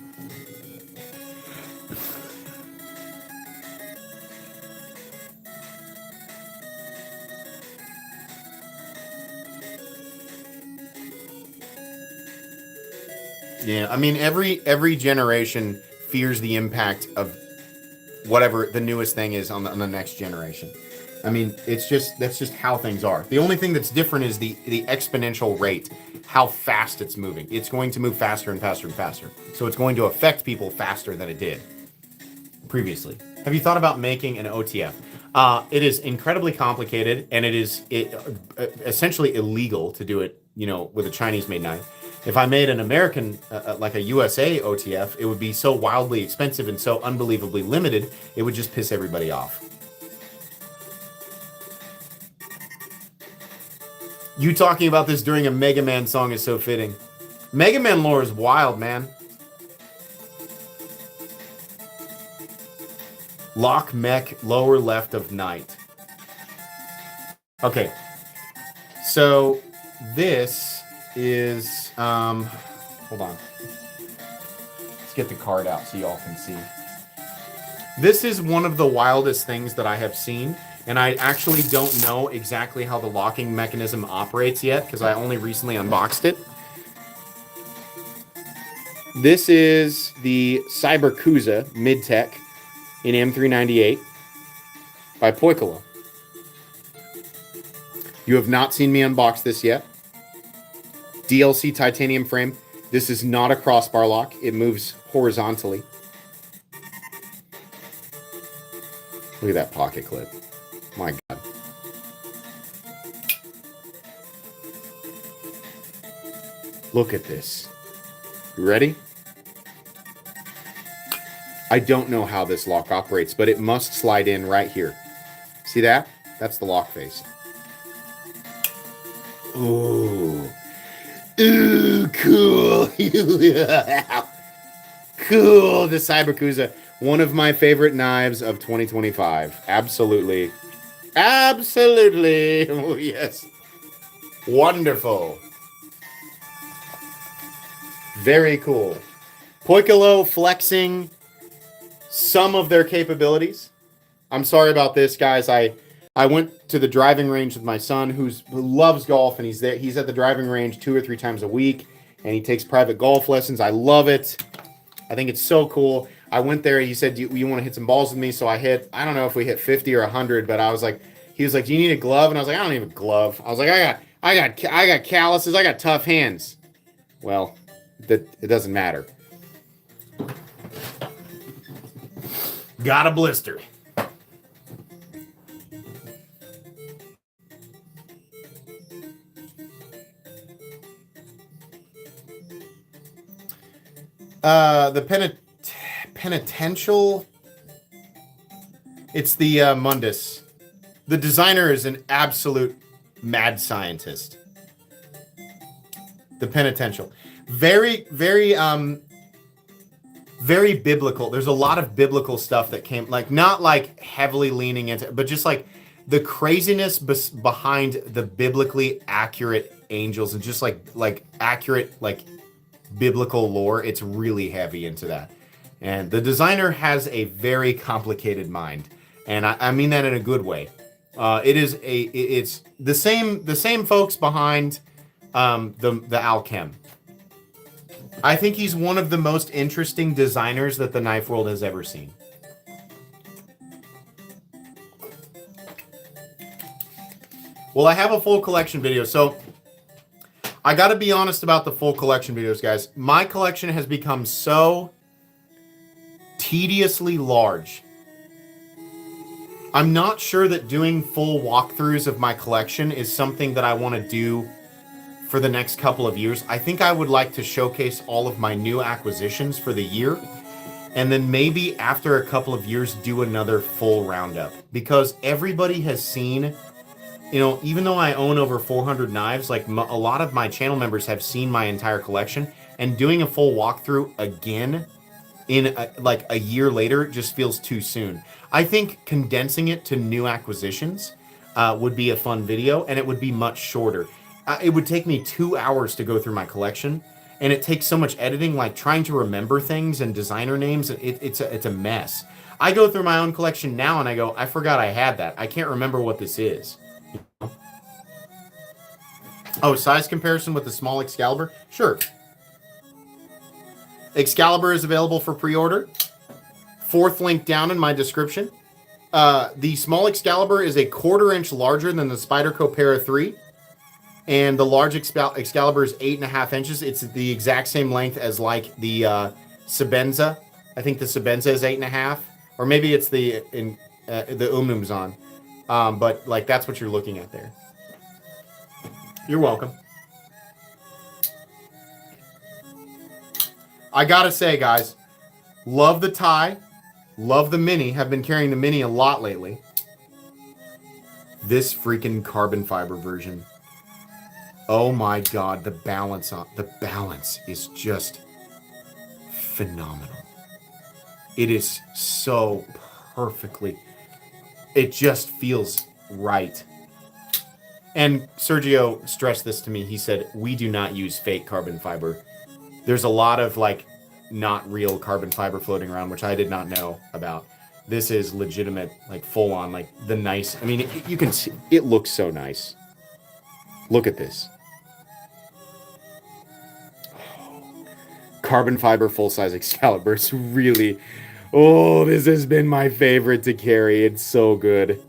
S1: Yeah, I mean, every generation fears the impact of whatever the newest thing is on the next generation. I mean, that's just how things are. The only thing that's different is the exponential rate, how fast it's moving. It's going to move faster and faster and faster. So it's going to affect people faster than it did previously. Have you thought about making an OTF? It is incredibly complicated, and it is essentially illegal to do it, with a Chinese-made knife. If I made an American, like a USA OTF, it would be so wildly expensive and so unbelievably limited, it would just piss everybody off. You talking about this during a Mega Man song is so fitting. Mega Man lore is wild, man. Lock mech lower left of night. Okay. So this is hold on. Let's get the card out so y'all can see. This is one of the wildest things that I have seen, and I actually don't know exactly how the locking mechanism operates yet because I only recently unboxed it. This is the Cyberkuza Mid-Tech in M398 by Pinnacle. You have not seen me unbox this yet. DLC titanium frame. This is not a crossbar lock. It moves horizontally. Look at that pocket clip. My God. Look at this. You ready? I don't know how this lock operates, but it must slide in right here. See that? That's the lock face. Ooh. Ooh, cool. Cool. The Cyberkuza. One of my favorite knives of 2025. Absolutely. Absolutely. Oh, yes. Wonderful. Very cool. Pinnacle flexing some of their capabilities. I'm sorry about this, guys. I went to the driving range with my son who loves golf, and he's at the driving range 2 or 3 times a week, and he takes private golf lessons. I love it. I think it's so cool. I went there. He said, you want to hit some balls with me? So I don't know if we hit 50 or 100, but he was like, do you need a glove? And I was like, I don't need a glove. I was like, I got calluses. I got tough hands. Well, it doesn't matter. Got a blister. The penitential. It's the Mundus. The designer is an absolute mad scientist. The penitential. Very, very, very biblical. There's a lot of biblical stuff that came, not heavily leaning into, but just the craziness behind the biblically accurate angels and just accurate biblical lore. It's really heavy into that. And the designer has a very complicated mind. And I mean that in a good way. It's the same folks behind the Alchem. I think he's one of the most interesting designers that the knife world has ever seen. Well, I have a full collection video, so I got to be honest about the full collection videos, guys. My collection has become so tediously large I'm not sure that doing full walkthroughs of my collection is something that I want to do for the next couple of years. I think I would like to showcase all of my new acquisitions for the year, and then maybe after a couple of years do another full roundup, because everybody has seen, you know, even though I own over 400 knives, like a lot of my channel members have seen my entire collection, and doing a full walkthrough again in like a year later just feels too soon. I think condensing it to new acquisitions would be a fun video, and it would be much shorter. It would take me 2 hours to go through my collection, and it takes so much editing, like trying to remember things and designer names. It's a mess. I go through my own collection now and I go, I forgot I had that. I can't remember what this is. Oh, size comparison with the small Excalibur? Sure. Excalibur is available for pre-order. 4th link down in my description. The small Excalibur is a 1/4 inch larger than the Spyderco Para 3. And the large Excalibur is 8.5 inches. It's the exact same length as like the Sebenza. I think the Sebenza is 8.5. Or maybe it's the Umnumzan. But like that's what you're looking at there. You're welcome. I gotta say, guys, love the tie, love the mini. Have been carrying the mini a lot lately. This freaking carbon fiber version. Oh my god, the balance is just phenomenal. It is so perfectly. It just feels right. And Sergio stressed this to me. He said, we do not use fake carbon fiber. There's a lot of like not real carbon fiber floating around, which I did not know about. This is legitimate, like full on, like the nice. I mean, you can see, it looks so nice. Look at this. Carbon fiber full-size Excalibur. It's really, oh, this has been my favorite to carry. It's so good.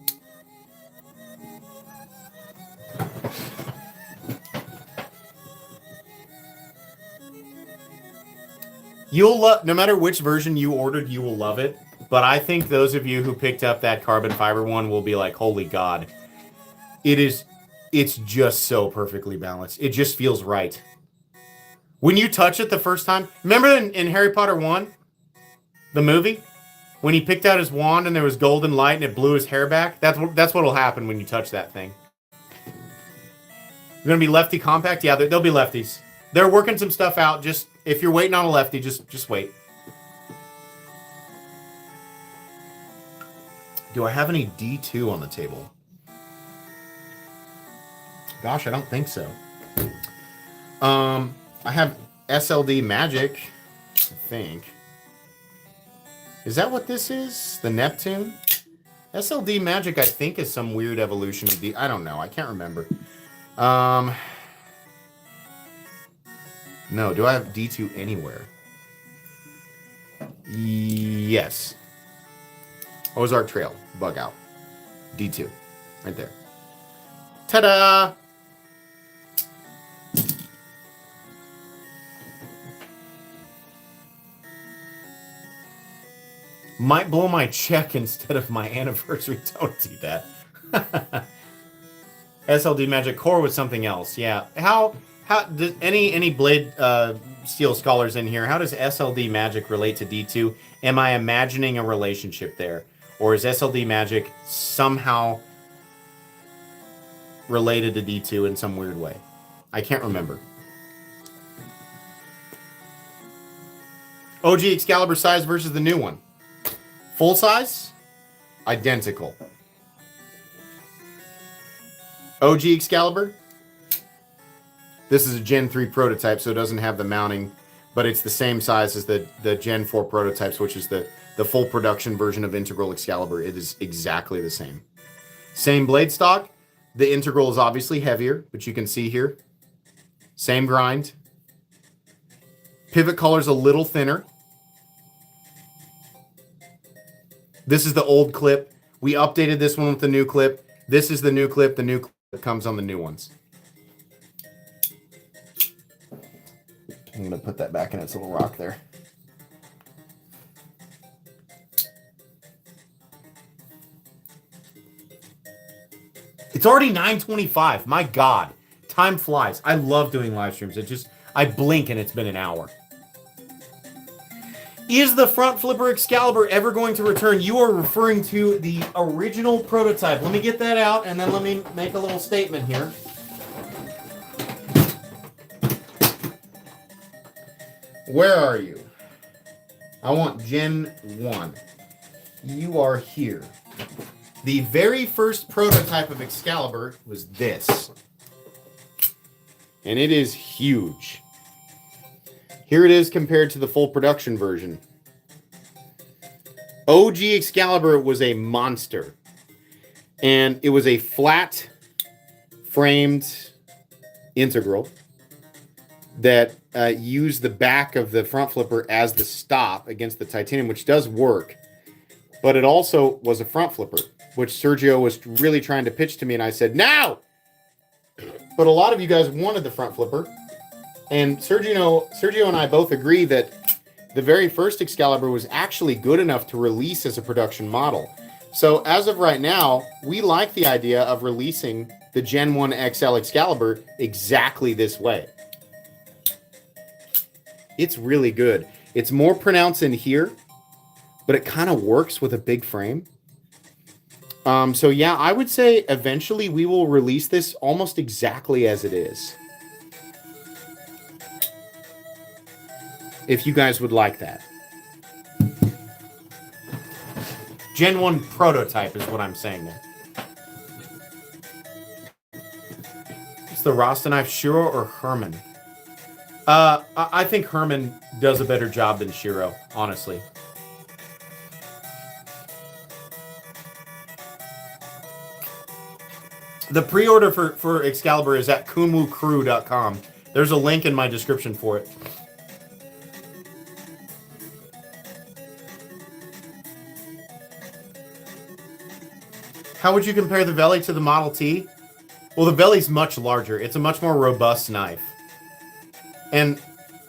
S1: You'll love, no matter which version you ordered, you will love it. But I think those of you who picked up that carbon fiber one will be like, holy God. It's just so perfectly balanced. It just feels right. When you touch it the first time, remember in Harry Potter 1, the movie? When he picked out his wand and there was golden light and it blew his hair back? That's what'll happen when you touch that thing. You're gonna be lefty compact? Yeah, they'll be lefties. They're working some stuff out. Just if you're waiting on a lefty, just wait. Do I have any D2 on the table? Gosh, I don't think so. I have SLD Magic, I think. Is that what this is? The Neptune? SLD Magic, I think, is some weird evolution of D. I don't know. I can't remember. No, do I have D2 anywhere? Yes. Ozark Trail, bug out. D2, right there. Ta-da! Might blow my check instead of my anniversary. Don't do that. SLD Magic Core was something else. Yeah. How does any Blade Steel scholars in here? How does SLD Magic relate to D2? Am I imagining a relationship there, or is SLD Magic somehow related to D2 in some weird way? I can't remember. OG Excalibur size versus the new one. Full size, identical. OG Excalibur. This is a Gen 3 prototype, so it doesn't have the mounting, but it's the same size as the Gen 4 prototypes, which is the full production version of Integral Excalibur. It is exactly the same. Same blade stock. The Integral is obviously heavier, but you can see here. Same grind. Pivot collar's a little thinner. This is the old clip. We updated this one with the new clip. This is the new clip. The new clip comes on the new ones. I'm going to put that back in its little rock there. It's already 9:25. My God. Time flies. I love doing live streams. I blink and it's been an hour. Is the front flipper Excalibur ever going to return? You are referring to the original prototype. Let me get that out and then let me make a little statement here. Where are you? I want Gen 1. You are here. The very first prototype of Excalibur was this. And it is huge. Here it is compared to the full production version. OG Excalibur was a monster. And it was a flat framed integral that used the back of the front flipper as the stop against the titanium, which does work. But it also was a front flipper, which Sergio was really trying to pitch to me, and I said, no! But a lot of you guys wanted the front flipper. And Sergio and I both agree that the very first Excalibur was actually good enough to release as a production model. So as of right now, we like the idea of releasing the Gen 1 XL Excalibur exactly this way. It's really good. It's more pronounced in here, but it kind of works with a big frame. So yeah, I would say eventually we will release this almost exactly as it is. If you guys would like that. Gen 1 prototype is what I'm saying there. It's the Rasta knife, Shiro or Herman? I think Herman does a better job than Shiro, honestly. The pre-order for Excalibur is at kunwucrew.com. There's a link in my description for it. How would you compare the Veli to the Model T? Well, the Veli's much larger. It's a much more robust knife. And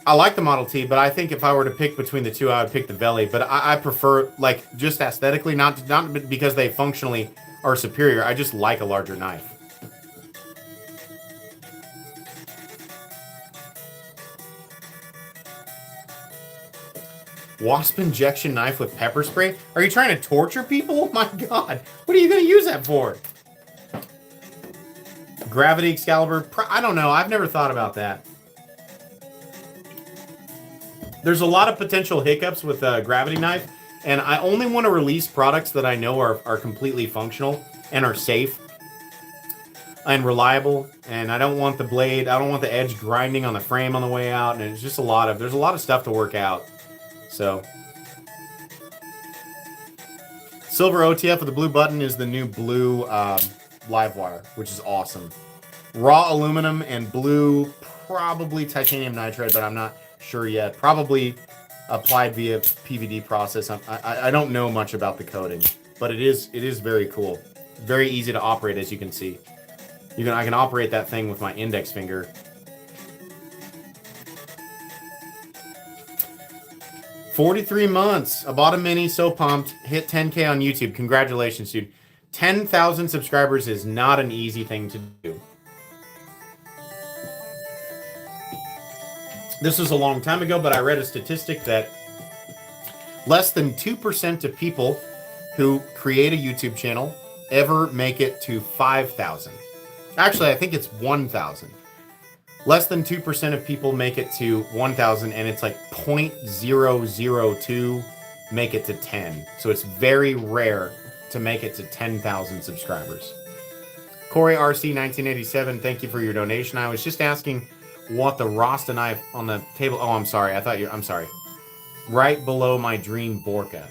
S1: I like the Model T, but I think if I were to pick between the two, I would pick the Veli. But I prefer, like, just aesthetically, not because they functionally are superior. I just like a larger knife. Wasp injection knife with pepper spray? Are you trying to torture people? Oh my God. What are you going to use that for? Gravity Excalibur? I don't know. I've never thought about that. There's a lot of potential hiccups with a gravity knife, and I only want to release products that I know are completely functional and are safe and reliable, and I don't want the blade, I don't want the edge grinding on the frame on the way out, and it's just there's a lot of stuff to work out. So, silver OTF with the blue button is the new blue live wire, which is awesome. Raw aluminum and blue, probably titanium nitride, but I'm not sure yet. Probably applied via PVD process. I don't know much about the coating, but it is very cool. Very easy to operate, as you can see. I can operate that thing with my index finger. $43 months. I bought a mini, so pumped. Hit 10K on YouTube. Congratulations, dude. 10,000 subscribers is not an easy thing to do. This was a long time ago, but I read a statistic that less than 2% of people who create a YouTube channel ever make it to 5,000. Actually, I think it's 1,000. Less than 2% of people make it to 1,000, and it's like 0.002 make it to 10. So it's very rare to make it to 10,000 subscribers. Corey RC 1987, thank you for your donation. I was just asking what the Rasta knife on the table. Oh, I'm sorry. I'm sorry. Right below my dream Borka.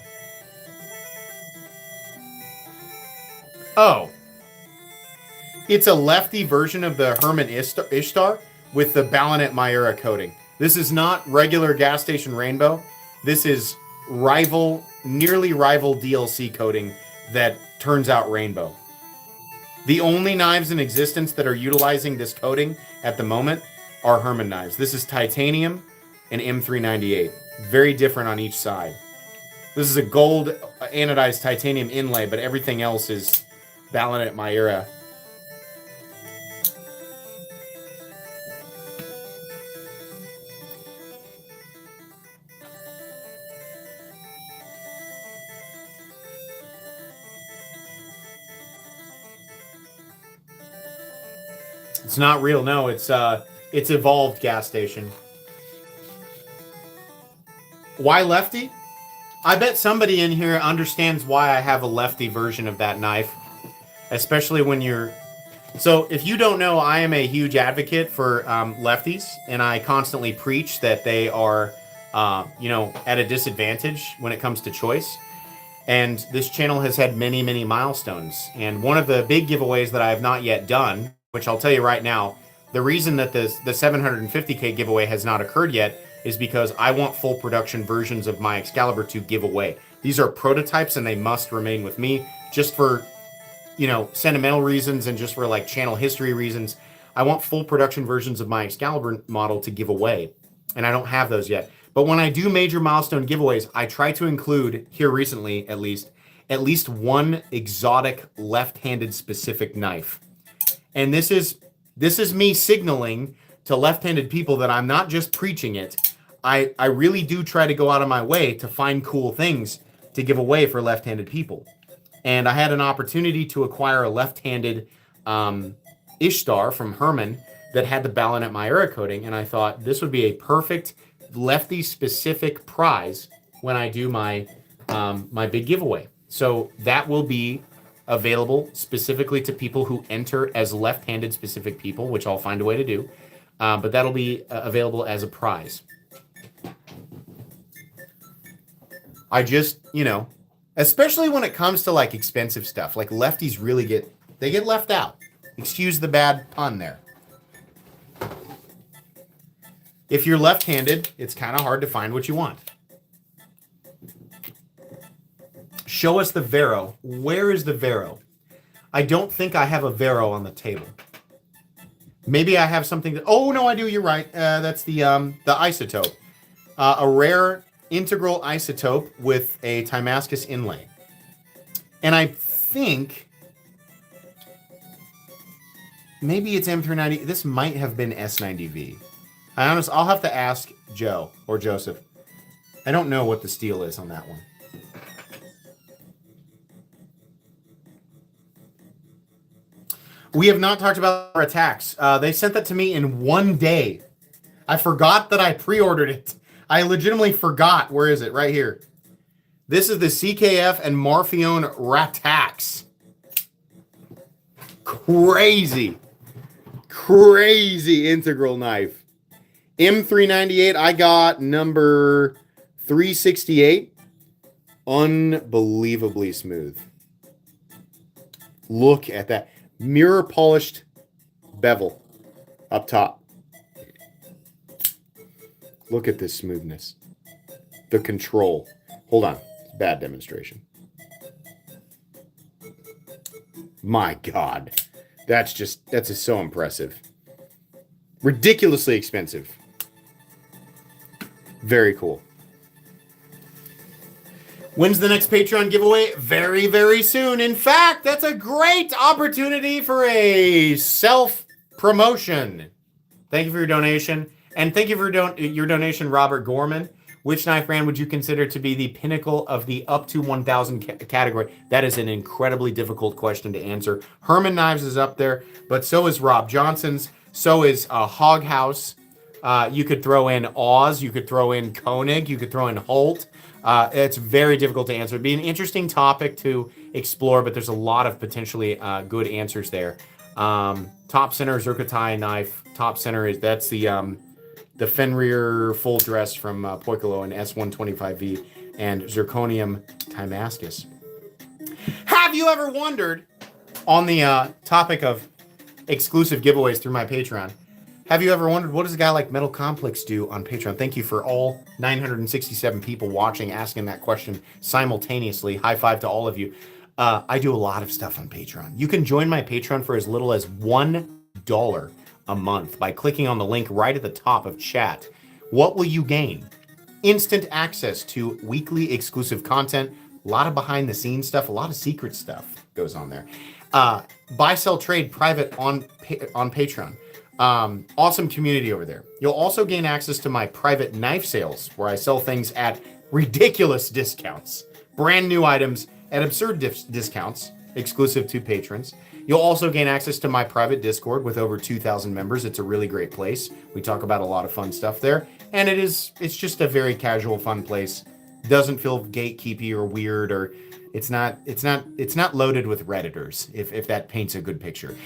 S1: Oh. It's a lefty version of the Herman Ishtar with the Balinette Mayura coating. This is not regular gas station rainbow. This is nearly rival DLC coating that turns out rainbow. The only knives in existence that are utilizing this coating at the moment are Herman knives. This is titanium and M398. Very different on each side. This is a gold anodized titanium inlay, but everything else is Balinette Mayura It's not real. No, it's evolved gas station. Why lefty? I bet somebody in here understands why I have a lefty version of that knife, especially when you're... So if you don't know, I am a huge advocate for lefties, and I constantly preach that they are, at a disadvantage when it comes to choice. And this channel has had many, many milestones. And one of the big giveaways that I have not yet done, which I'll tell you right now, the reason that the 750K giveaway has not occurred yet is because I want full production versions of my Excalibur to give away. These are prototypes and they must remain with me just for, sentimental reasons and just for like channel history reasons. I want full production versions of my Excalibur model to give away. And I don't have those yet. But when I do major milestone giveaways, I try to include, here recently at least one exotic left-handed specific knife. And this is me signaling to left-handed people that I'm not just preaching it. I really do try to go out of my way to find cool things to give away for left-handed people. And I had an opportunity to acquire a left-handed Ishtar from Herman that had the Balinette Myra coating, and I thought this would be a perfect lefty-specific prize when I do my my big giveaway. So that will be available specifically to people who enter as left-handed specific people, which I'll find a way to do. But that'll be available as a prize. I just, especially when it comes to like expensive stuff, like lefties really get left out. Excuse the bad pun there. If you're left-handed, it's kind of hard to find what you want. Show us the Vero. Where is the Vero? I don't think I have a Vero on the table. Maybe I have something that... Oh, no, I do. You're right. That's the isotope. A rare integral isotope with a Timascus inlay. And I think... maybe it's M390. This might have been S90V. I'll have to ask Joe or Joseph. I don't know what the steel is on that one. We have not talked about our attacks. They sent that to me in one day. I forgot that I pre-ordered it. I legitimately forgot. Where is it? Right here. This is the CKF and Marfione Ratax. Crazy. Crazy integral knife. M398, I got number 368. Unbelievably smooth. Look at that. Mirror polished bevel up top. Look at this smoothness. The control. Hold on. Bad demonstration. My God. That's just so impressive. Ridiculously expensive. Very cool. When's the next Patreon giveaway? Very, very soon. In fact, that's a great opportunity for a self-promotion. Thank you for your donation. And thank you for your donation, Robert Gorman. Which knife brand would you consider to be the pinnacle of the up to 1,000 category? That is an incredibly difficult question to answer. Herman Knives is up there, but so is Rob Johnson's. So is Hog House. You could throw in Oz. You could throw in Koenig. You could throw in Holt. It's very difficult to answer. It'd be an interesting topic to explore, but there's a lot of potentially good answers there. Top center Zircotai knife. Top center that's the Fenrir full dress from Poikilo and S125V and Zirconium Timascus. Have you ever wondered, on the topic of exclusive giveaways through my Patreon, have you ever wondered what does a guy like Metal Complex do on Patreon? Thank you for all 967 people watching, asking that question simultaneously. High five to all of you. I do a lot of stuff on Patreon. You can join my Patreon for as little as $1 a month by clicking on the link right at the top of chat. What will you gain? Instant access to weekly exclusive content, a lot of behind the scenes stuff, a lot of secret stuff goes on there. Buy, sell, trade private on Patreon. Awesome community over there. You'll also gain access to my private knife sales where I sell things at ridiculous discounts. Brand new items at absurd discounts exclusive to patrons. You'll also gain access to my private Discord with over 2,000 members. It's a really great place. We talk about a lot of fun stuff there, and it's just a very casual, fun place. Doesn't feel gatekeepy or weird, or it's not loaded with Redditors, if that paints a good picture.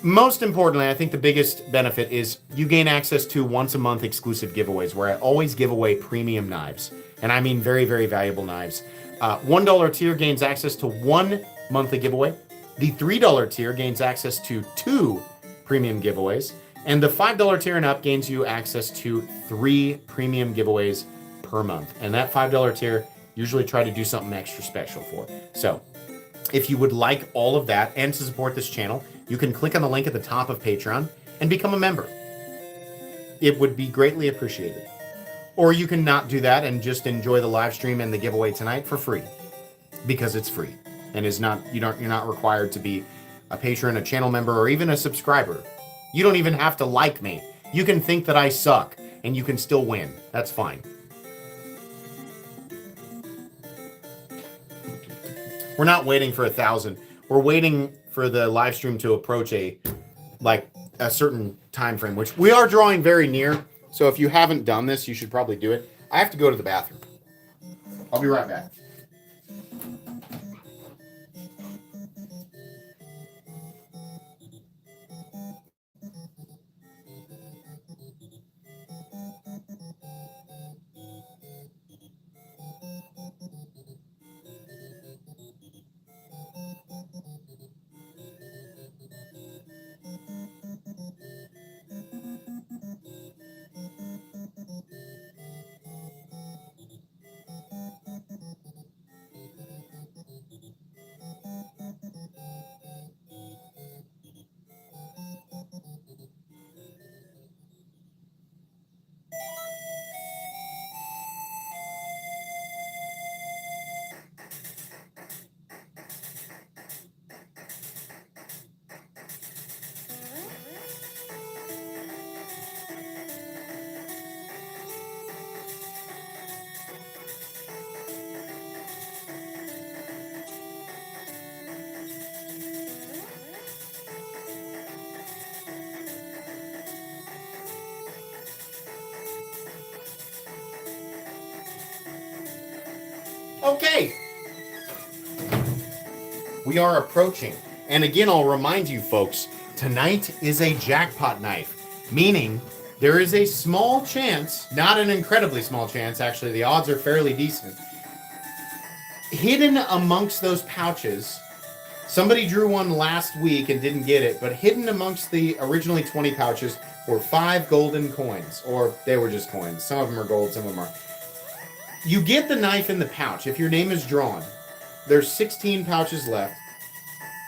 S1: Most importantly, I think the biggest benefit is you gain access to once a month exclusive giveaways where I always give away premium knives. And I mean very, very valuable knives. $1 tier gains access to 1 monthly giveaway. The $3 tier gains access to 2 premium giveaways. And the $5 tier and up gains you access to 3 premium giveaways per month. And that $5 tier, usually try to do something extra special for. So if you would like all of that and to support this channel, you can click on the link at the top of Patreon and become a member. It would be greatly appreciated. Or you can not do that and just enjoy the live stream and the giveaway tonight for free, because it's free and you're not required to be a patron, a channel member, or even a subscriber. You don't even have to like me. You can think that I suck and you can still win. That's fine. We're not waiting for 1,000. We're waiting for the live stream to approach a certain time frame, which we are drawing very near. So if you haven't done this, you should probably do it. I have to go to the bathroom. I'll be right back. Okay. We are approaching. And again, I'll remind you folks, tonight is a jackpot knife, meaning there is a small chance, not an incredibly small chance, actually the odds are fairly decent. Hidden amongst those pouches, somebody drew one last week and didn't get it, but hidden amongst the originally 20 pouches were 5 golden coins, or they were just coins. Some of them are gold, some of them are. You get the knife in the pouch if your name is drawn. There's 16 pouches left.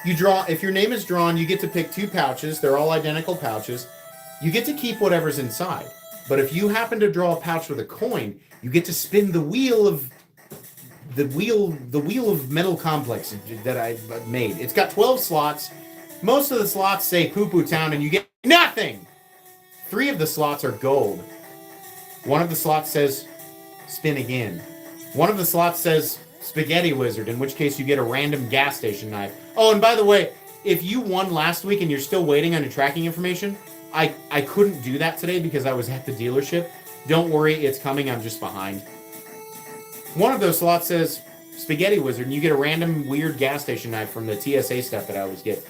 S1: You draw, if your name is drawn, you get to pick 2 pouches. They're all identical pouches. You get to keep whatever's inside. But if you happen to draw a pouch with a coin, you get to spin the wheel of metal complex that I made. It's got 12 slots. Most of the slots say Poo Poo Town and you get nothing. 3 of the slots are gold. One of the slots says spin again. One of the slots says Spaghetti Wizard, in which case you get a random gas station knife. Oh, and by the way, if you won last week and you're still waiting on your tracking information, I couldn't do that today because I was at the dealership. Don't worry, it's coming. I'm just behind. One of those slots says Spaghetti Wizard, and you get a random weird gas station knife from the TSA stuff that I always get.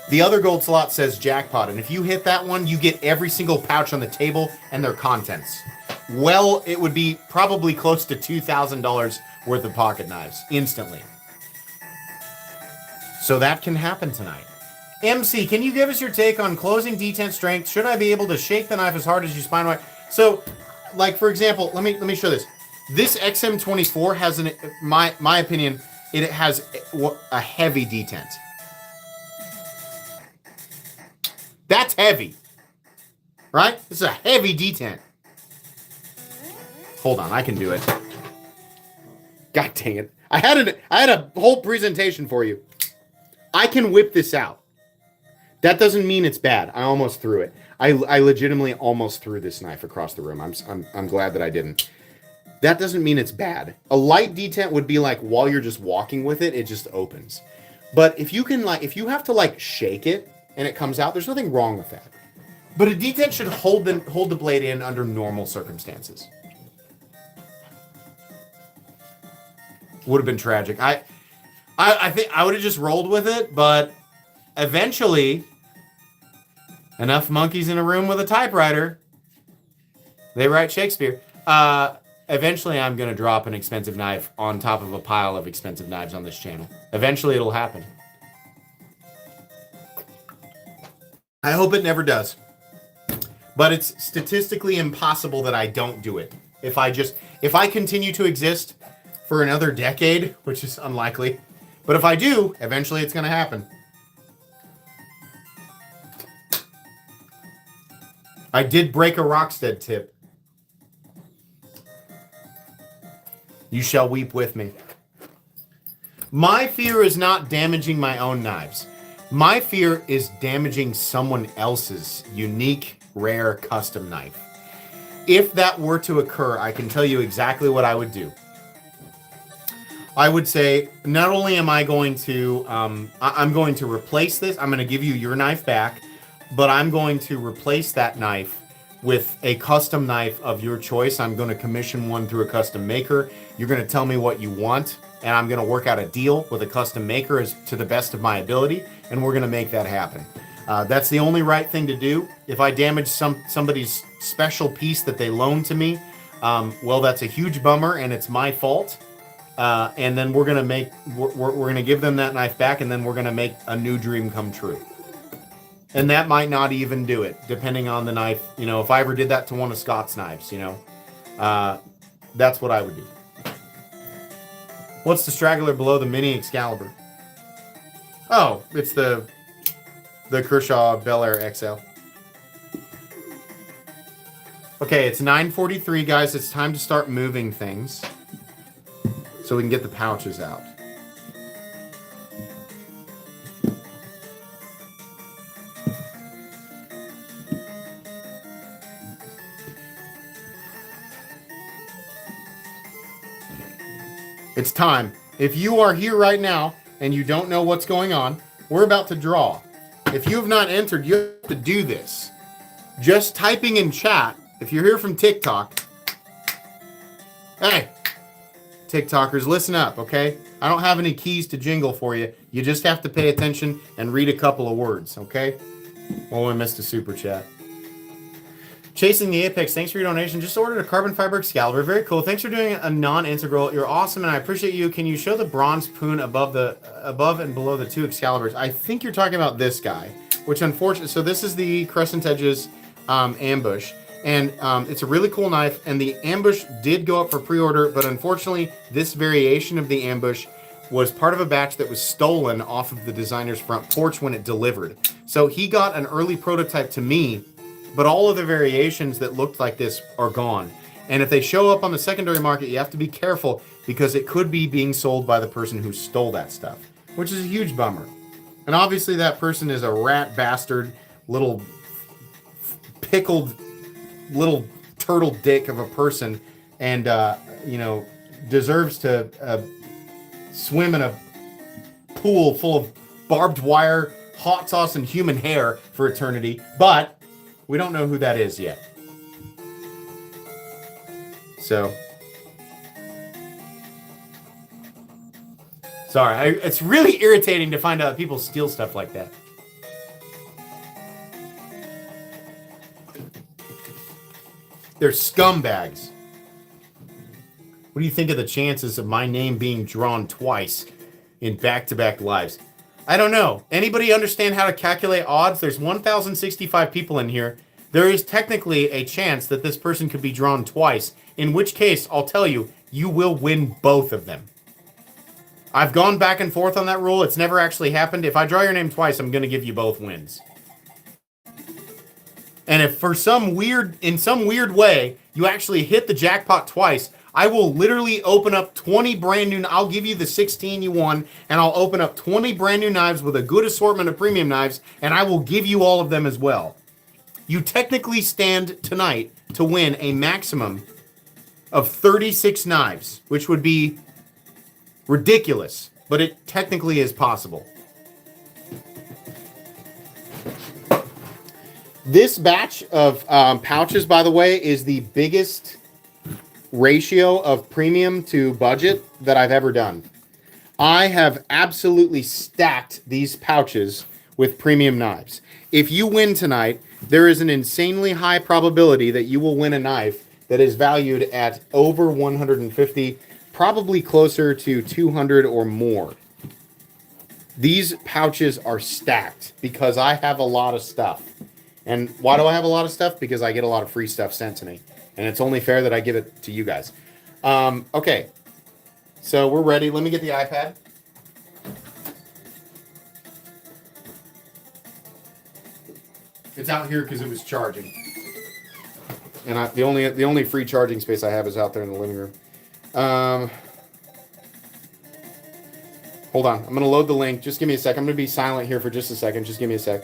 S1: The other gold slot says Jackpot, and if you hit that one, you get every single pouch on the table and their contents. Well, it would be probably close to $2,000 worth of pocket knives instantly. So that can happen tonight. MC, can you give us your take on closing detent strength? Should I be able to shake the knife as hard as you spine wide? So, like for example, let me show this. This XM24 has my opinion, it has a heavy detent. That's heavy, right? This is a heavy detent. Hold on, I can do it. God dang it. I had a whole presentation for you. I can whip this out. That doesn't mean it's bad. I almost threw it. I legitimately almost threw this knife across the room. I'm glad that I didn't. That doesn't mean it's bad. A light detent would be like while you're just walking with it, it just opens. But if you can, like, if you have to, like, shake it and it comes out, there's nothing wrong with that. But a detent should hold the blade in under normal circumstances. Would have been tragic. I think I would have just rolled with it, but eventually, enough monkeys in a room with a typewriter, they write Shakespeare. Eventually, I'm going to drop an expensive knife on top of a pile of expensive knives on this channel. Eventually, it'll happen. I hope it never does. But it's statistically impossible that I don't do it. If I continue to exist for another decade, which is unlikely, but if I do, eventually it's going to happen. I did break a Rockstead tip. You shall weep with me. My fear is not damaging my own knives. My fear is damaging someone else's unique, rare, custom knife. If that were to occur, I can tell you exactly what I would do. I would say, not only am I going to, I'm going to replace this, I'm going to give you your knife back, but I'm going to replace that knife with a custom knife of your choice. I'm going to commission one through a custom maker. You're going to tell me what you want, and I'm going to work out a deal with a custom maker as to the best of my ability, and we're going to make that happen. That's the only right thing to do. If I damage somebody's special piece that they loaned to me, well, that's a huge bummer, and it's my fault. And then we're gonna give them that knife back, and then we're gonna make a new dream come true. And that might not even do it, depending on the knife. You know, if I ever did that to one of Scott's knives, you know, that's what I would do. What's the straggler below the mini Excalibur? Oh, it's the Kershaw Bel Air XL. Okay, it's 9:43, guys. It's time to start moving things so we can get the pouches out. It's time. If you are here right now and you don't know what's going on, we're about to draw. If you have not entered, you have to do this. Just typing in chat, if you're here from TikTok, hey, TikTokers, listen up, okay? I don't have any keys to jingle for you. You just have to pay attention and read a couple of words, okay? Oh, I missed a super chat. Chasing the Apex, thanks for your donation. Just ordered a carbon fiber Excalibur. Very cool. Thanks for doing a non-integral. You're awesome, and I appreciate you. Can you show the bronze poon above and below the two Excaliburs? I think you're talking about this guy, which unfortunately, so this is the Crescent Edges ambush, and it's a really cool knife, and the ambush did go up for pre-order, but unfortunately, this variation of the ambush was part of a batch that was stolen off of the designer's front porch when it delivered. So he got an early prototype to me, but all of the variations that looked like this are gone. And if they show up on the secondary market, you have to be careful because it could be being sold by the person who stole that stuff, which is a huge bummer. And obviously that person is a rat bastard, little pickled little turtle dick of a person, and you know, deserves to swim in a pool full of barbed wire, hot sauce, and human hair for eternity. But we don't know who that is yet. So, sorry, it's really irritating to find out that people steal stuff like that. They're scumbags. What do you think of the chances of my name being drawn twice in back-to-back lives? I don't know. Anybody understand how to calculate odds? There's 1,065 people in here. There is technically a chance that this person could be drawn twice, in which case, I'll tell you, you will win both of them. I've gone back and forth on that rule. It's never actually happened. If I draw your name twice, I'm going to give you both wins. And if in some weird way, you actually hit the jackpot twice, I will literally open up 20 brand new, I'll give you the 16 you won, and I'll open up 20 brand new knives with a good assortment of premium knives, and I will give you all of them as well. You technically stand tonight to win a maximum of 36 knives, which would be ridiculous, but it technically is possible. This batch of pouches, by the way, is the biggest ratio of premium to budget that I've ever done. I have absolutely stacked these pouches with premium knives. If you win tonight, there is an insanely high probability that you will win a knife that is valued at over 150, probably closer to 200 or more. These pouches are stacked because I have a lot of stuff. And why do I have a lot of stuff? Because I get a lot of free stuff sent to me. And it's only fair that I give it to you guys. Okay. So we're ready. Let me get the iPad. It's out here because it was charging. And the only free charging space I have is out there in the living room. Hold on. I'm going to load the link. Just give me a sec. I'm going to be silent here for just a second. Just give me a sec.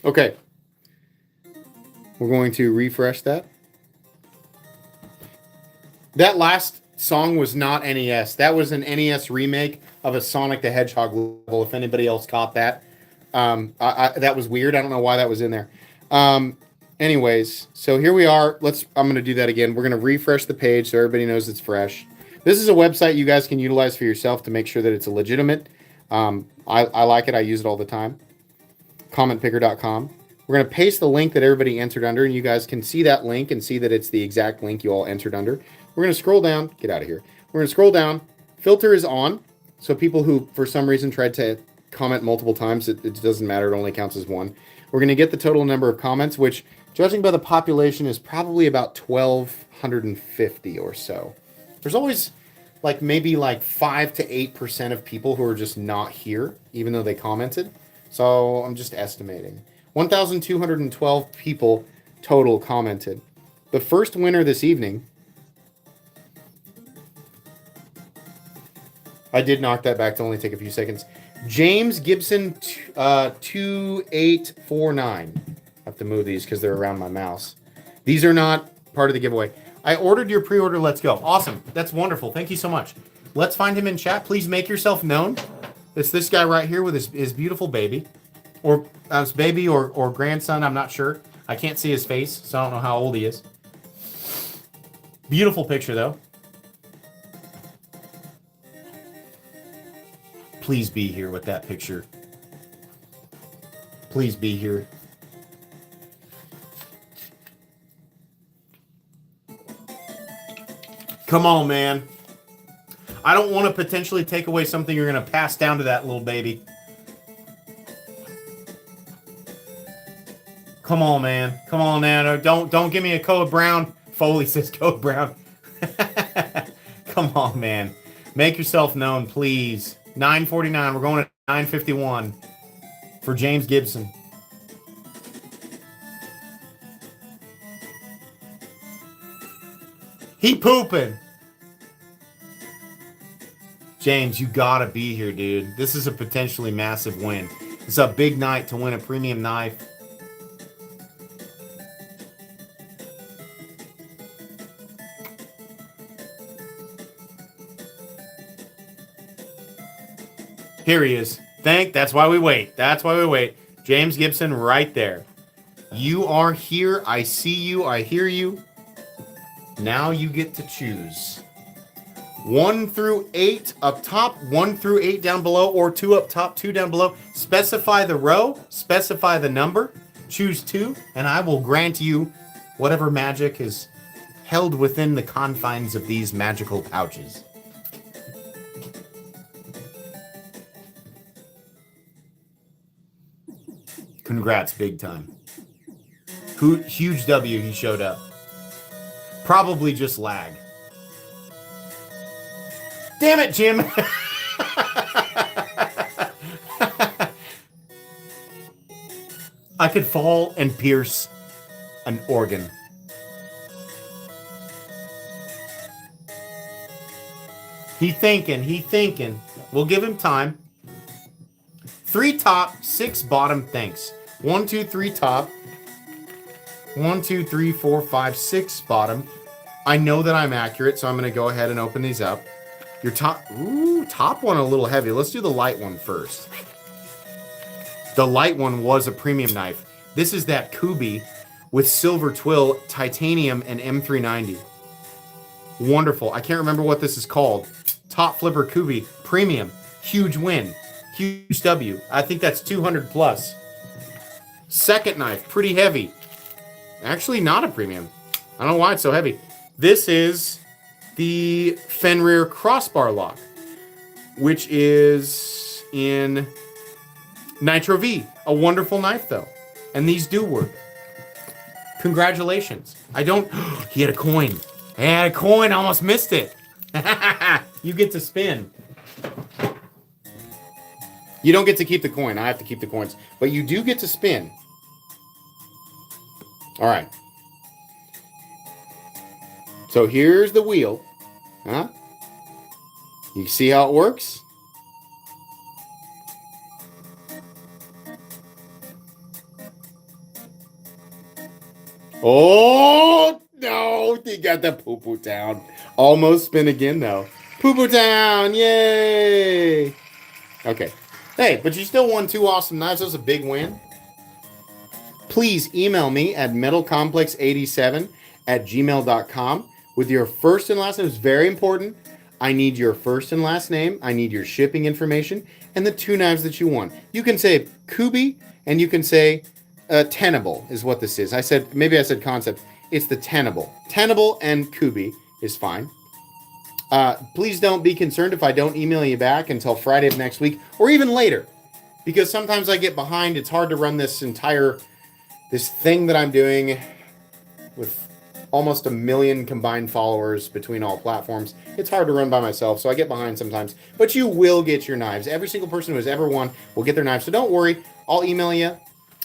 S1: Okay. We're going to refresh that. That last song was not NES. That was an NES remake of a Sonic the Hedgehog level, if anybody else caught that. That was weird. I don't know why that was in there. Anyways, so here we are. I'm going to do that again. We're going to refresh the page so everybody knows it's fresh. This is a website you guys can utilize for yourself to make sure that it's a legitimate. I like it. I use it all the time. Commentpicker.com. We're going to paste the link that everybody entered under, and you guys can see that link and see that it's the exact link you all entered under. We're going to scroll down. Get out of here. We're going to scroll down. Filter is on. So people who, for some reason, tried to comment multiple times, it doesn't matter. It only counts as one. We're going to get the total number of comments, which, judging by the population, is probably about 1,250 or so. There's always maybe 5 to 8% of people who are just not here, even though they commented. So I'm just estimating. 1,212 people total commented. The first winner this evening, I did knock that back to only take a few seconds. James Gibson 2849. I have to move these because they're around my mouse. These are not part of the giveaway. I ordered your pre-order. Let's go. Awesome. That's wonderful. Thank you so much. Let's find him in chat. Please make yourself known. It's this guy right here with his beautiful baby. Or his baby or grandson. I'm not sure. I can't see his face, so I don't know how old he is. Beautiful picture, though. Please be here with that picture. Please be here. Come on, man. I don't want to potentially take away something you're going to pass down to that little baby. Come on, man. Come on, now. Don't give me a code brown. Foley says code brown. Come on, man. Make yourself known, please. 949. We're going at 951 for James Gibson. He pooping. James, you gotta be here, dude. This is a potentially massive win. It's a big night to win a premium knife. Here he is. That's why we wait. That's why we wait. James Gibson right there. You are here. I see you. I hear you. Now you get to choose. 1 through 8 up top, 1 through 8 down below, or 2 up top, 2 down below. Specify the row, specify the number, choose 2, and I will grant you whatever magic is held within the confines of these magical pouches. Congrats, big time. Huge W, he showed up. Probably just lag. Damn it, Jim! I could fall and pierce an organ. He thinking. We'll give him time. 3 top, 6 bottom, thanks. 1, 2, 3 top. 1, 2, 3, 4, 5, 6 bottom. I know that I'm accurate, so I'm going to go ahead and open these up. Your top, ooh, top one a little heavy. Let's do the light one first. The light one was a premium knife. This is that Kubi with silver twill, titanium, and M390. Wonderful. I can't remember what this is called. Top flipper Kubi, premium, huge win, huge W. I think that's 200 plus. Second knife, pretty heavy. Actually, not a premium. I don't know why it's so heavy. This is the Fenrir crossbar lock, which is in Nitro V. A wonderful knife, though. And these do work. Congratulations. I don't... He had a coin. He had a coin. I almost missed it. You get to spin. You don't get to keep the coin. I have to keep the coins. But you do get to spin. All right. So here's the wheel. Huh? You see how it works? Oh, no. You got the poo-poo down. Almost spin again, though. Poo-poo down. Yay. Okay. Hey, but you still won 2 awesome knives. That was a big win. Please email me at metalcomplex87@gmail.com with your first and last name. It's very important. I need your first and last name. I need your shipping information and the 2 knives that you won. You can say Kubi and you can say Tenable is what this is. Maybe I said concept. It's the Tenable. Tenable and Kubi is fine. Please don't be concerned if I don't email you back until Friday of next week or even later, because sometimes I get behind. It's hard to run this thing that I'm doing with almost 1 million combined followers between all platforms. It's hard to run by myself, so I get behind sometimes. But you will get your knives. Every single person who has ever won will get their knives. So don't worry. I'll email you,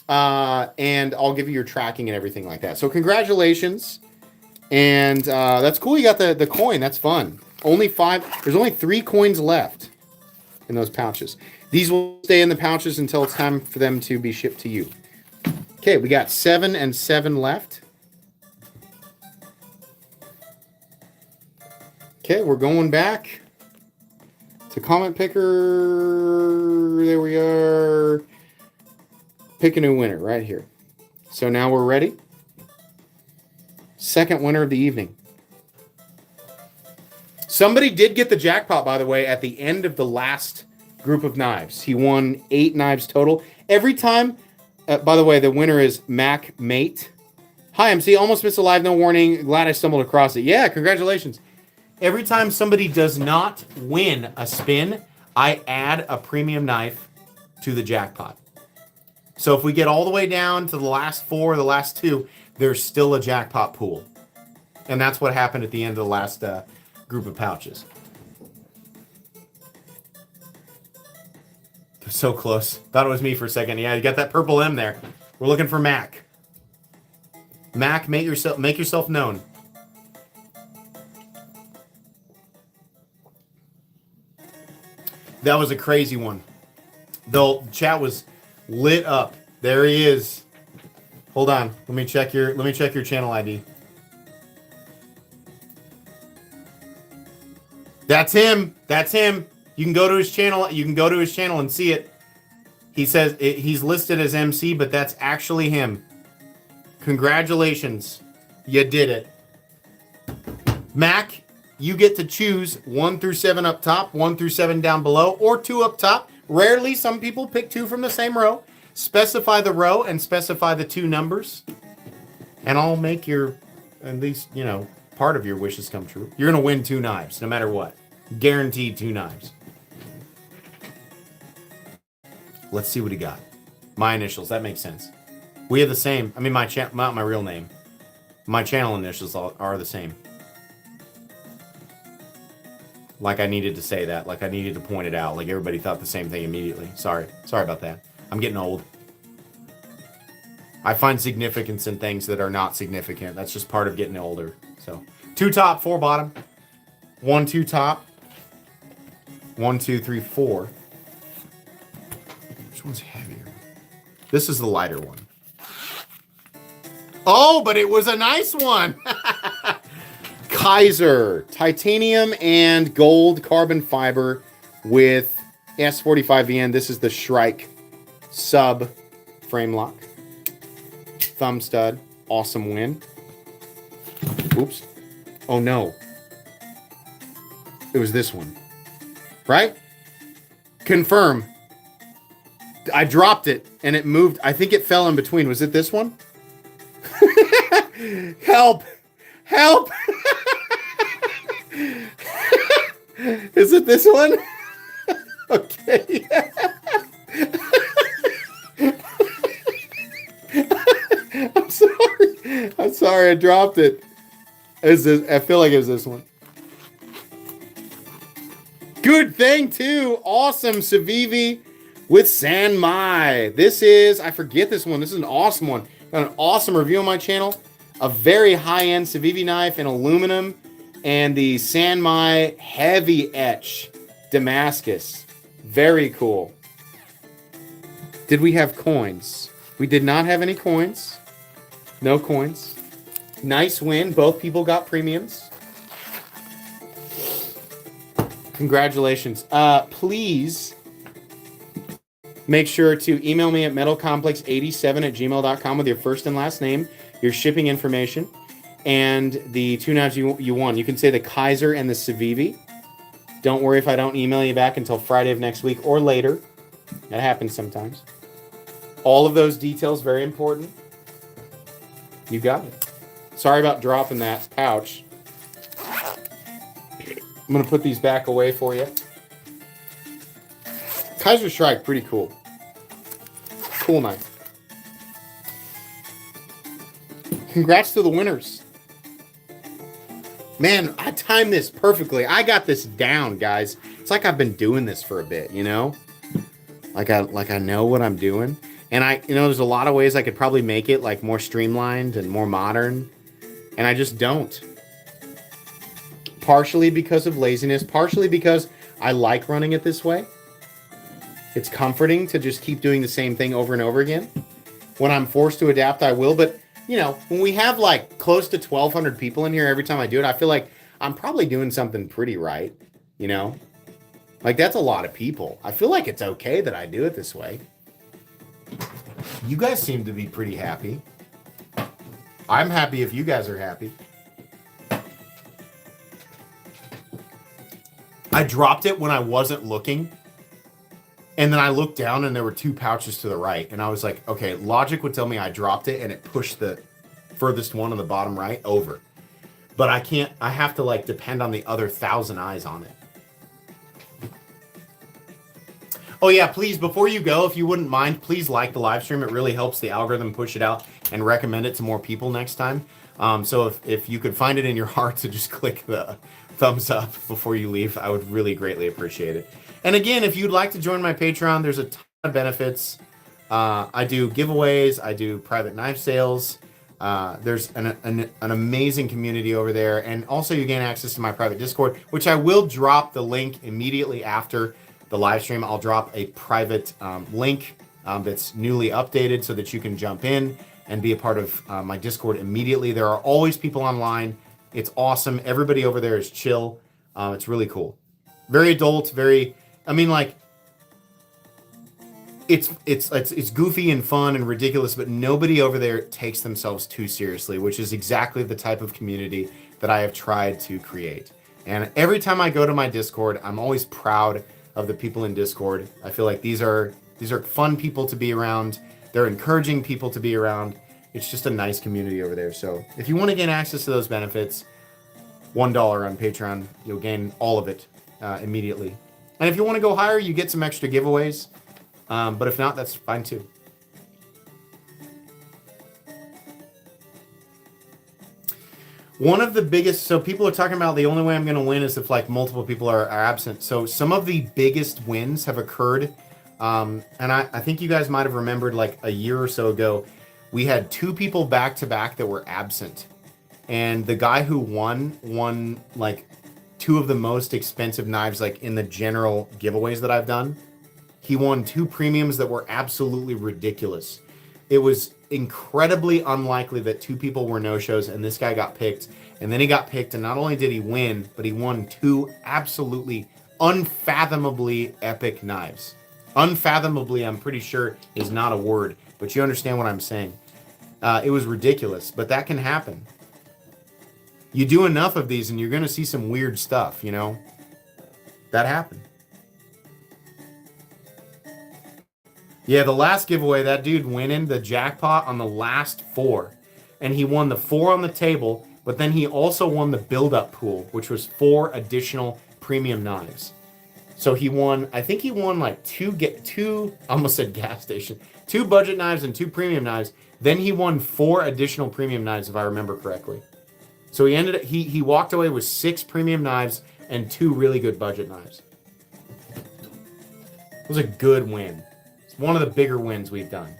S1: and I'll give you your tracking and everything like that. So congratulations. And that's cool. You got the coin. That's fun. Only 5. There's only 3 coins left in those pouches. These will stay in the pouches until it's time for them to be shipped to you. Okay, we got 7 and 7 left. Okay, we're going back to comment picker. There we are. Pick a new winner right here. So now we're ready. Second winner of the evening. Somebody did get the jackpot, by the way, at the end of the last group of knives. He won 8 knives total. Every time, by the way, the winner is Mac Mate. Hi, MC. Almost missed a live, no warning. Glad I stumbled across it. Yeah, congratulations. Every time somebody does not win a spin, I add a premium knife to the jackpot. So if we get all the way down to the last 4, the last 2, there's still a jackpot pool. And that's what happened at the end of the last group of pouches. So close. Thought it was me for a second. Yeah, you got that purple M there. We're looking for Mac. Mac, make yourself known. That was a crazy one. The chat was lit up. There he is. Hold on. Let me check your channel ID. That's him. That's him. You can go to his channel. You can go to his channel and see it. He says he's listed as MC, but that's actually him. Congratulations. You did it. Mac, you get to choose 1 through 7 up top, 1 through 7 down below, or 2 up top. Rarely, some people pick 2 from the same row. Specify the row and specify the 2 numbers. And I'll make your, at least, part of your wishes come true. You're going to win 2 knives, no matter what. Guaranteed 2 knives. Let's see what he got. My initials, that makes sense. We have the same. I mean, not my real name. My channel initials are the same. Like I needed to say that. Like I needed to point it out. Like everybody thought the same thing immediately. Sorry about that. I'm getting old. I find significance in things that are not significant. That's just part of getting older. So 2 top, 4 bottom. 1, 2 top. 1, 2, 3, 4. There's Which one's heavier? This is the lighter one. Oh, but it was a nice one. Kaiser, titanium and gold carbon fiber with S45VN. This is the Shrike sub frame lock. Thumb stud, awesome win. Oops. Oh no. It was this one. Right? Confirm. I dropped it and it moved. I think it fell in between. Was it this one? Help! Help! Is it this one? Okay. I'm sorry. I'm sorry. I dropped it. I feel like it was this one. Good thing too. Awesome Civivi with San Mai. This is, I forget this one. This is an awesome one. Got an awesome review on my channel. A very high-end Civivi knife in aluminum and the San Mai heavy etch Damascus. Very cool. Did we have coins? We did not have any coins. No coins. Nice win. Both people got premiums. Congratulations. Please make sure to email me at metalcomplex87@gmail.com with your first and last name, your shipping information, and the two knives you won. You can say the Kaiser and the Civivi. Don't worry if I don't email you back until Friday of next week or later. That happens sometimes. All of those details, very important. You got it. Sorry about dropping that pouch. I'm going to put these back away for you. Kaiser Shrike, pretty cool. Cool knife. Congrats to the winners. Man, I timed this perfectly. I got this down, guys. It's like I've been doing this for a bit, you know? Like I know what I'm doing. And there's a lot of ways I could probably make it like more streamlined and more modern. And I just don't. Partially because of laziness, partially because I like running it this way. It's comforting to just keep doing the same thing over and over again. When I'm forced to adapt, I will. But, when we have like close to 1,200 people in here every time I do it, I feel like I'm probably doing something pretty right, Like, that's a lot of people. I feel like it's okay that I do it this way. You guys seem to be pretty happy. I'm happy if you guys are happy. I dropped it when I wasn't looking. And then I looked down and there were two pouches to the right. And I was like, okay, logic would tell me I dropped it and it pushed the furthest one on the bottom right over. But I can't, I have to like depend on the other 1,000 eyes on it. Oh yeah, please, before you go, if you wouldn't mind, please like the live stream. It really helps the algorithm push it out and recommend it to more people next time. So if you could find it in your heart to just click the thumbs up before you leave, I would really greatly appreciate it. And again, if you'd like to join my Patreon, there's a ton of benefits. I do giveaways. I do private knife sales. There's an amazing community over there. And also you gain access to my private Discord, which I will drop the link immediately after the live stream. I'll drop a private link that's newly updated so that you can jump in and be a part of my Discord immediately. There are always people online. It's awesome. Everybody over there is chill. It's really cool. Very adult, very... I mean, like, it's goofy and fun and ridiculous, but nobody over there takes themselves too seriously, which is exactly the type of community that I have tried to create. And every time I go to my Discord, I'm always proud of the people in Discord. I feel like these are fun people to be around. They're encouraging people to be around. It's just a nice community over there. So if you want to gain access to those benefits, $1 on Patreon, you'll gain all of it immediately. And if you want to go higher, you get some extra giveaways. But if not, that's fine too. One of the biggest, so people are talking about the only way I'm going to win is if like multiple people are absent. So some of the biggest wins have occurred. And I think you guys might have remembered like a year or so ago, we had two people back to back that were absent. And the guy who won like two of the most expensive knives like in the general giveaways that I've done. He won 2 premiums that were absolutely ridiculous. It was incredibly unlikely that 2 people were no-shows, and this guy got picked. And then he got picked, and not only did he win, but he won 2 absolutely unfathomably epic knives. Unfathomably, I'm pretty sure, is not a word, but you understand what I'm saying. It was ridiculous, but that can happen. You do enough of these, and you're going to see some weird stuff, you know? That happened. Yeah, the last giveaway, that dude winning the jackpot on the last 4. And he won the 4 on the table, but then he also won the build-up pool, which was 4 additional premium knives. So he won, I think he won like 2, I almost said gas station, 2 budget knives and 2 premium knives. Then he won 4 additional premium knives, if I remember correctly. So he walked away with 6 premium knives and 2 really good budget knives. It was a good win. It's one of the bigger wins we've done.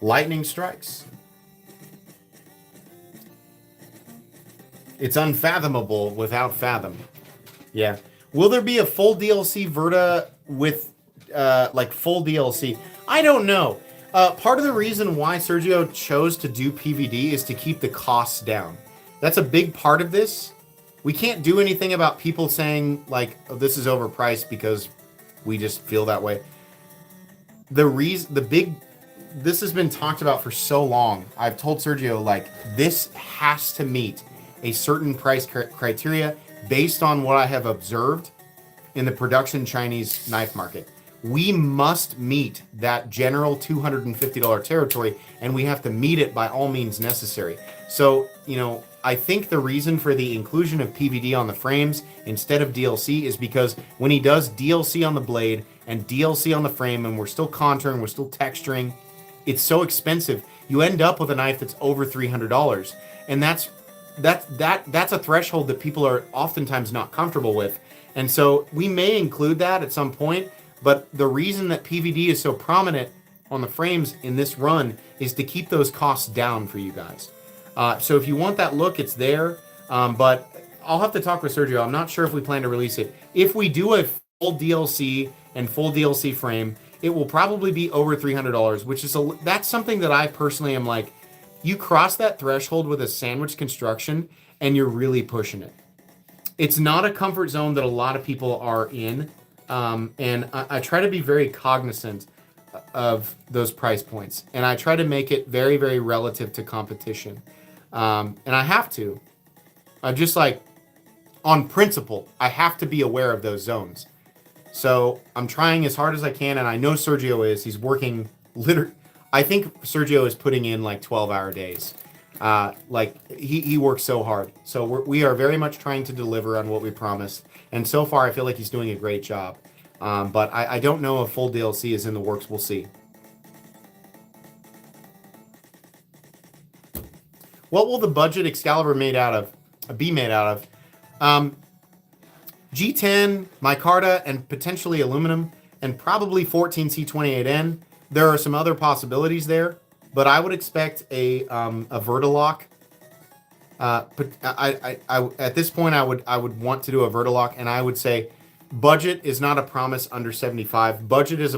S1: Lightning strikes. It's unfathomable without fathom. Yeah. Will there be a full DLC Verta with like full DLC? I don't know. Part of the reason why Sergio chose to do PVD is to keep the costs down. That's a big part of this. We can't do anything about people saying, like, oh, this is overpriced because we just feel that way. This has been talked about for so long. I've told Sergio, like, this has to meet a certain price criteria based on what I have observed in the production Chinese knife market. We must meet that general $250 territory, and we have to meet it by all means necessary. So, you know, I think the reason for the inclusion of PVD on the frames instead of DLC is because when he does DLC on the blade and DLC on the frame, and we're still contouring, we're still texturing, it's so expensive. You end up with a knife that's over $300, and that's a threshold that people are oftentimes not comfortable with. And so we may include that at some point, but the reason that PVD is so prominent on the frames in this run is to keep those costs down for you guys. So if you want that look, it's there. But I'll have to talk with Sergio. I'm not sure if we plan to release it. If we do a full DLC and full DLC frame, it will probably be over $300, which is that's something that I personally am like, you cross that threshold with a sandwich construction and you're really pushing it. It's not a comfort zone that a lot of people are in. And I try to be very cognizant of those price points. And I try to make it very, very relative to competition. And I have to. I'm just like, on principle, I have to be aware of those zones. So I'm trying as hard as I can, and I know Sergio is. He's working I think Sergio is putting in like 12-hour days. Like he works so hard. So we are very much trying to deliver on what we promised. And so far, I feel like he's doing a great job. But I don't know if full DLC is in the works. We'll see. What will the budget Excalibur be made out of? G10, micarta, and potentially aluminum, and probably 14C28N. There are some other possibilities there, but I would expect a Vertilock. At this point, I would want to do a Vertilock, and I would say budget is not a promise under 75. Budget is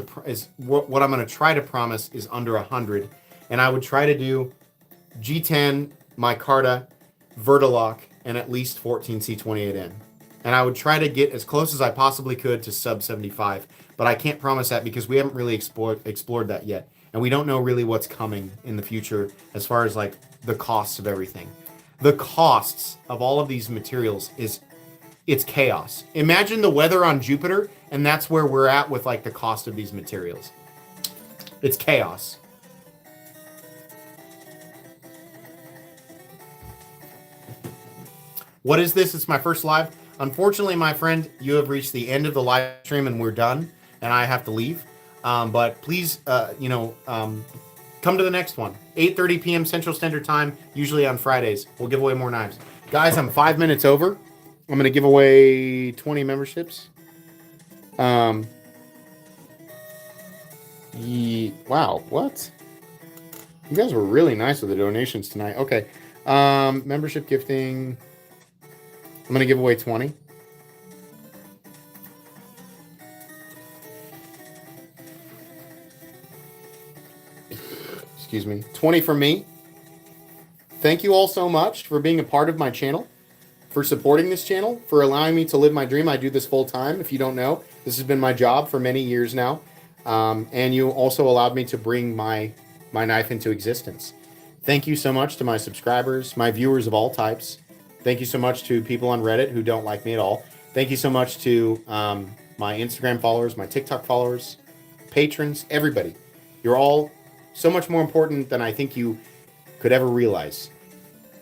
S1: what I'm going to try to promise is under 100, and I would try to do G10, micarta, Vertilock, and at least 14C28N. And I would try to get as close as I possibly could to sub 75. But I can't promise that because we haven't really explored that yet. And we don't know really what's coming in the future as far as like the costs of everything. The costs of all of these materials it's chaos. Imagine the weather on Jupiter, and that's where we're at with like the cost of these materials. It's chaos. What is this? It's my first live. Unfortunately, my friend, you have reached the end of the live stream and we're done, and I have to leave. But please, come to the next one. 8:30 p.m. Central Standard Time, usually on Fridays. We'll give away more knives. Guys, I'm 5 minutes over. I'm going to give away 20 memberships. Wow, what? You guys were really nice with the donations tonight. Okay. Membership gifting. I'm going to give away 20. excuse me, 20 from me. Thank you all so much for being a part of my channel, for supporting this channel, for allowing me to live my dream. I do this full time. If you don't know, this has been my job for many years now. And you also allowed me to bring my knife into existence. Thank you so much to my subscribers, my viewers of all types. Thank you so much to people on Reddit who don't like me at all. Thank you so much to my Instagram followers, my TikTok followers, patrons, everybody. You're all so much more important than I think you could ever realize.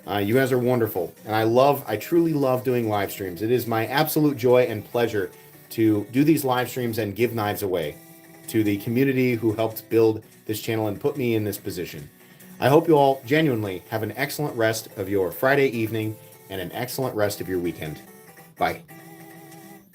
S1: You guys are wonderful, and I truly love doing live streams. It is my absolute joy and pleasure to do these live streams and give knives away to the community who helped build this channel and put me in this position. I hope you all genuinely have an excellent rest of your Friday evening and an excellent rest of your weekend. Bye.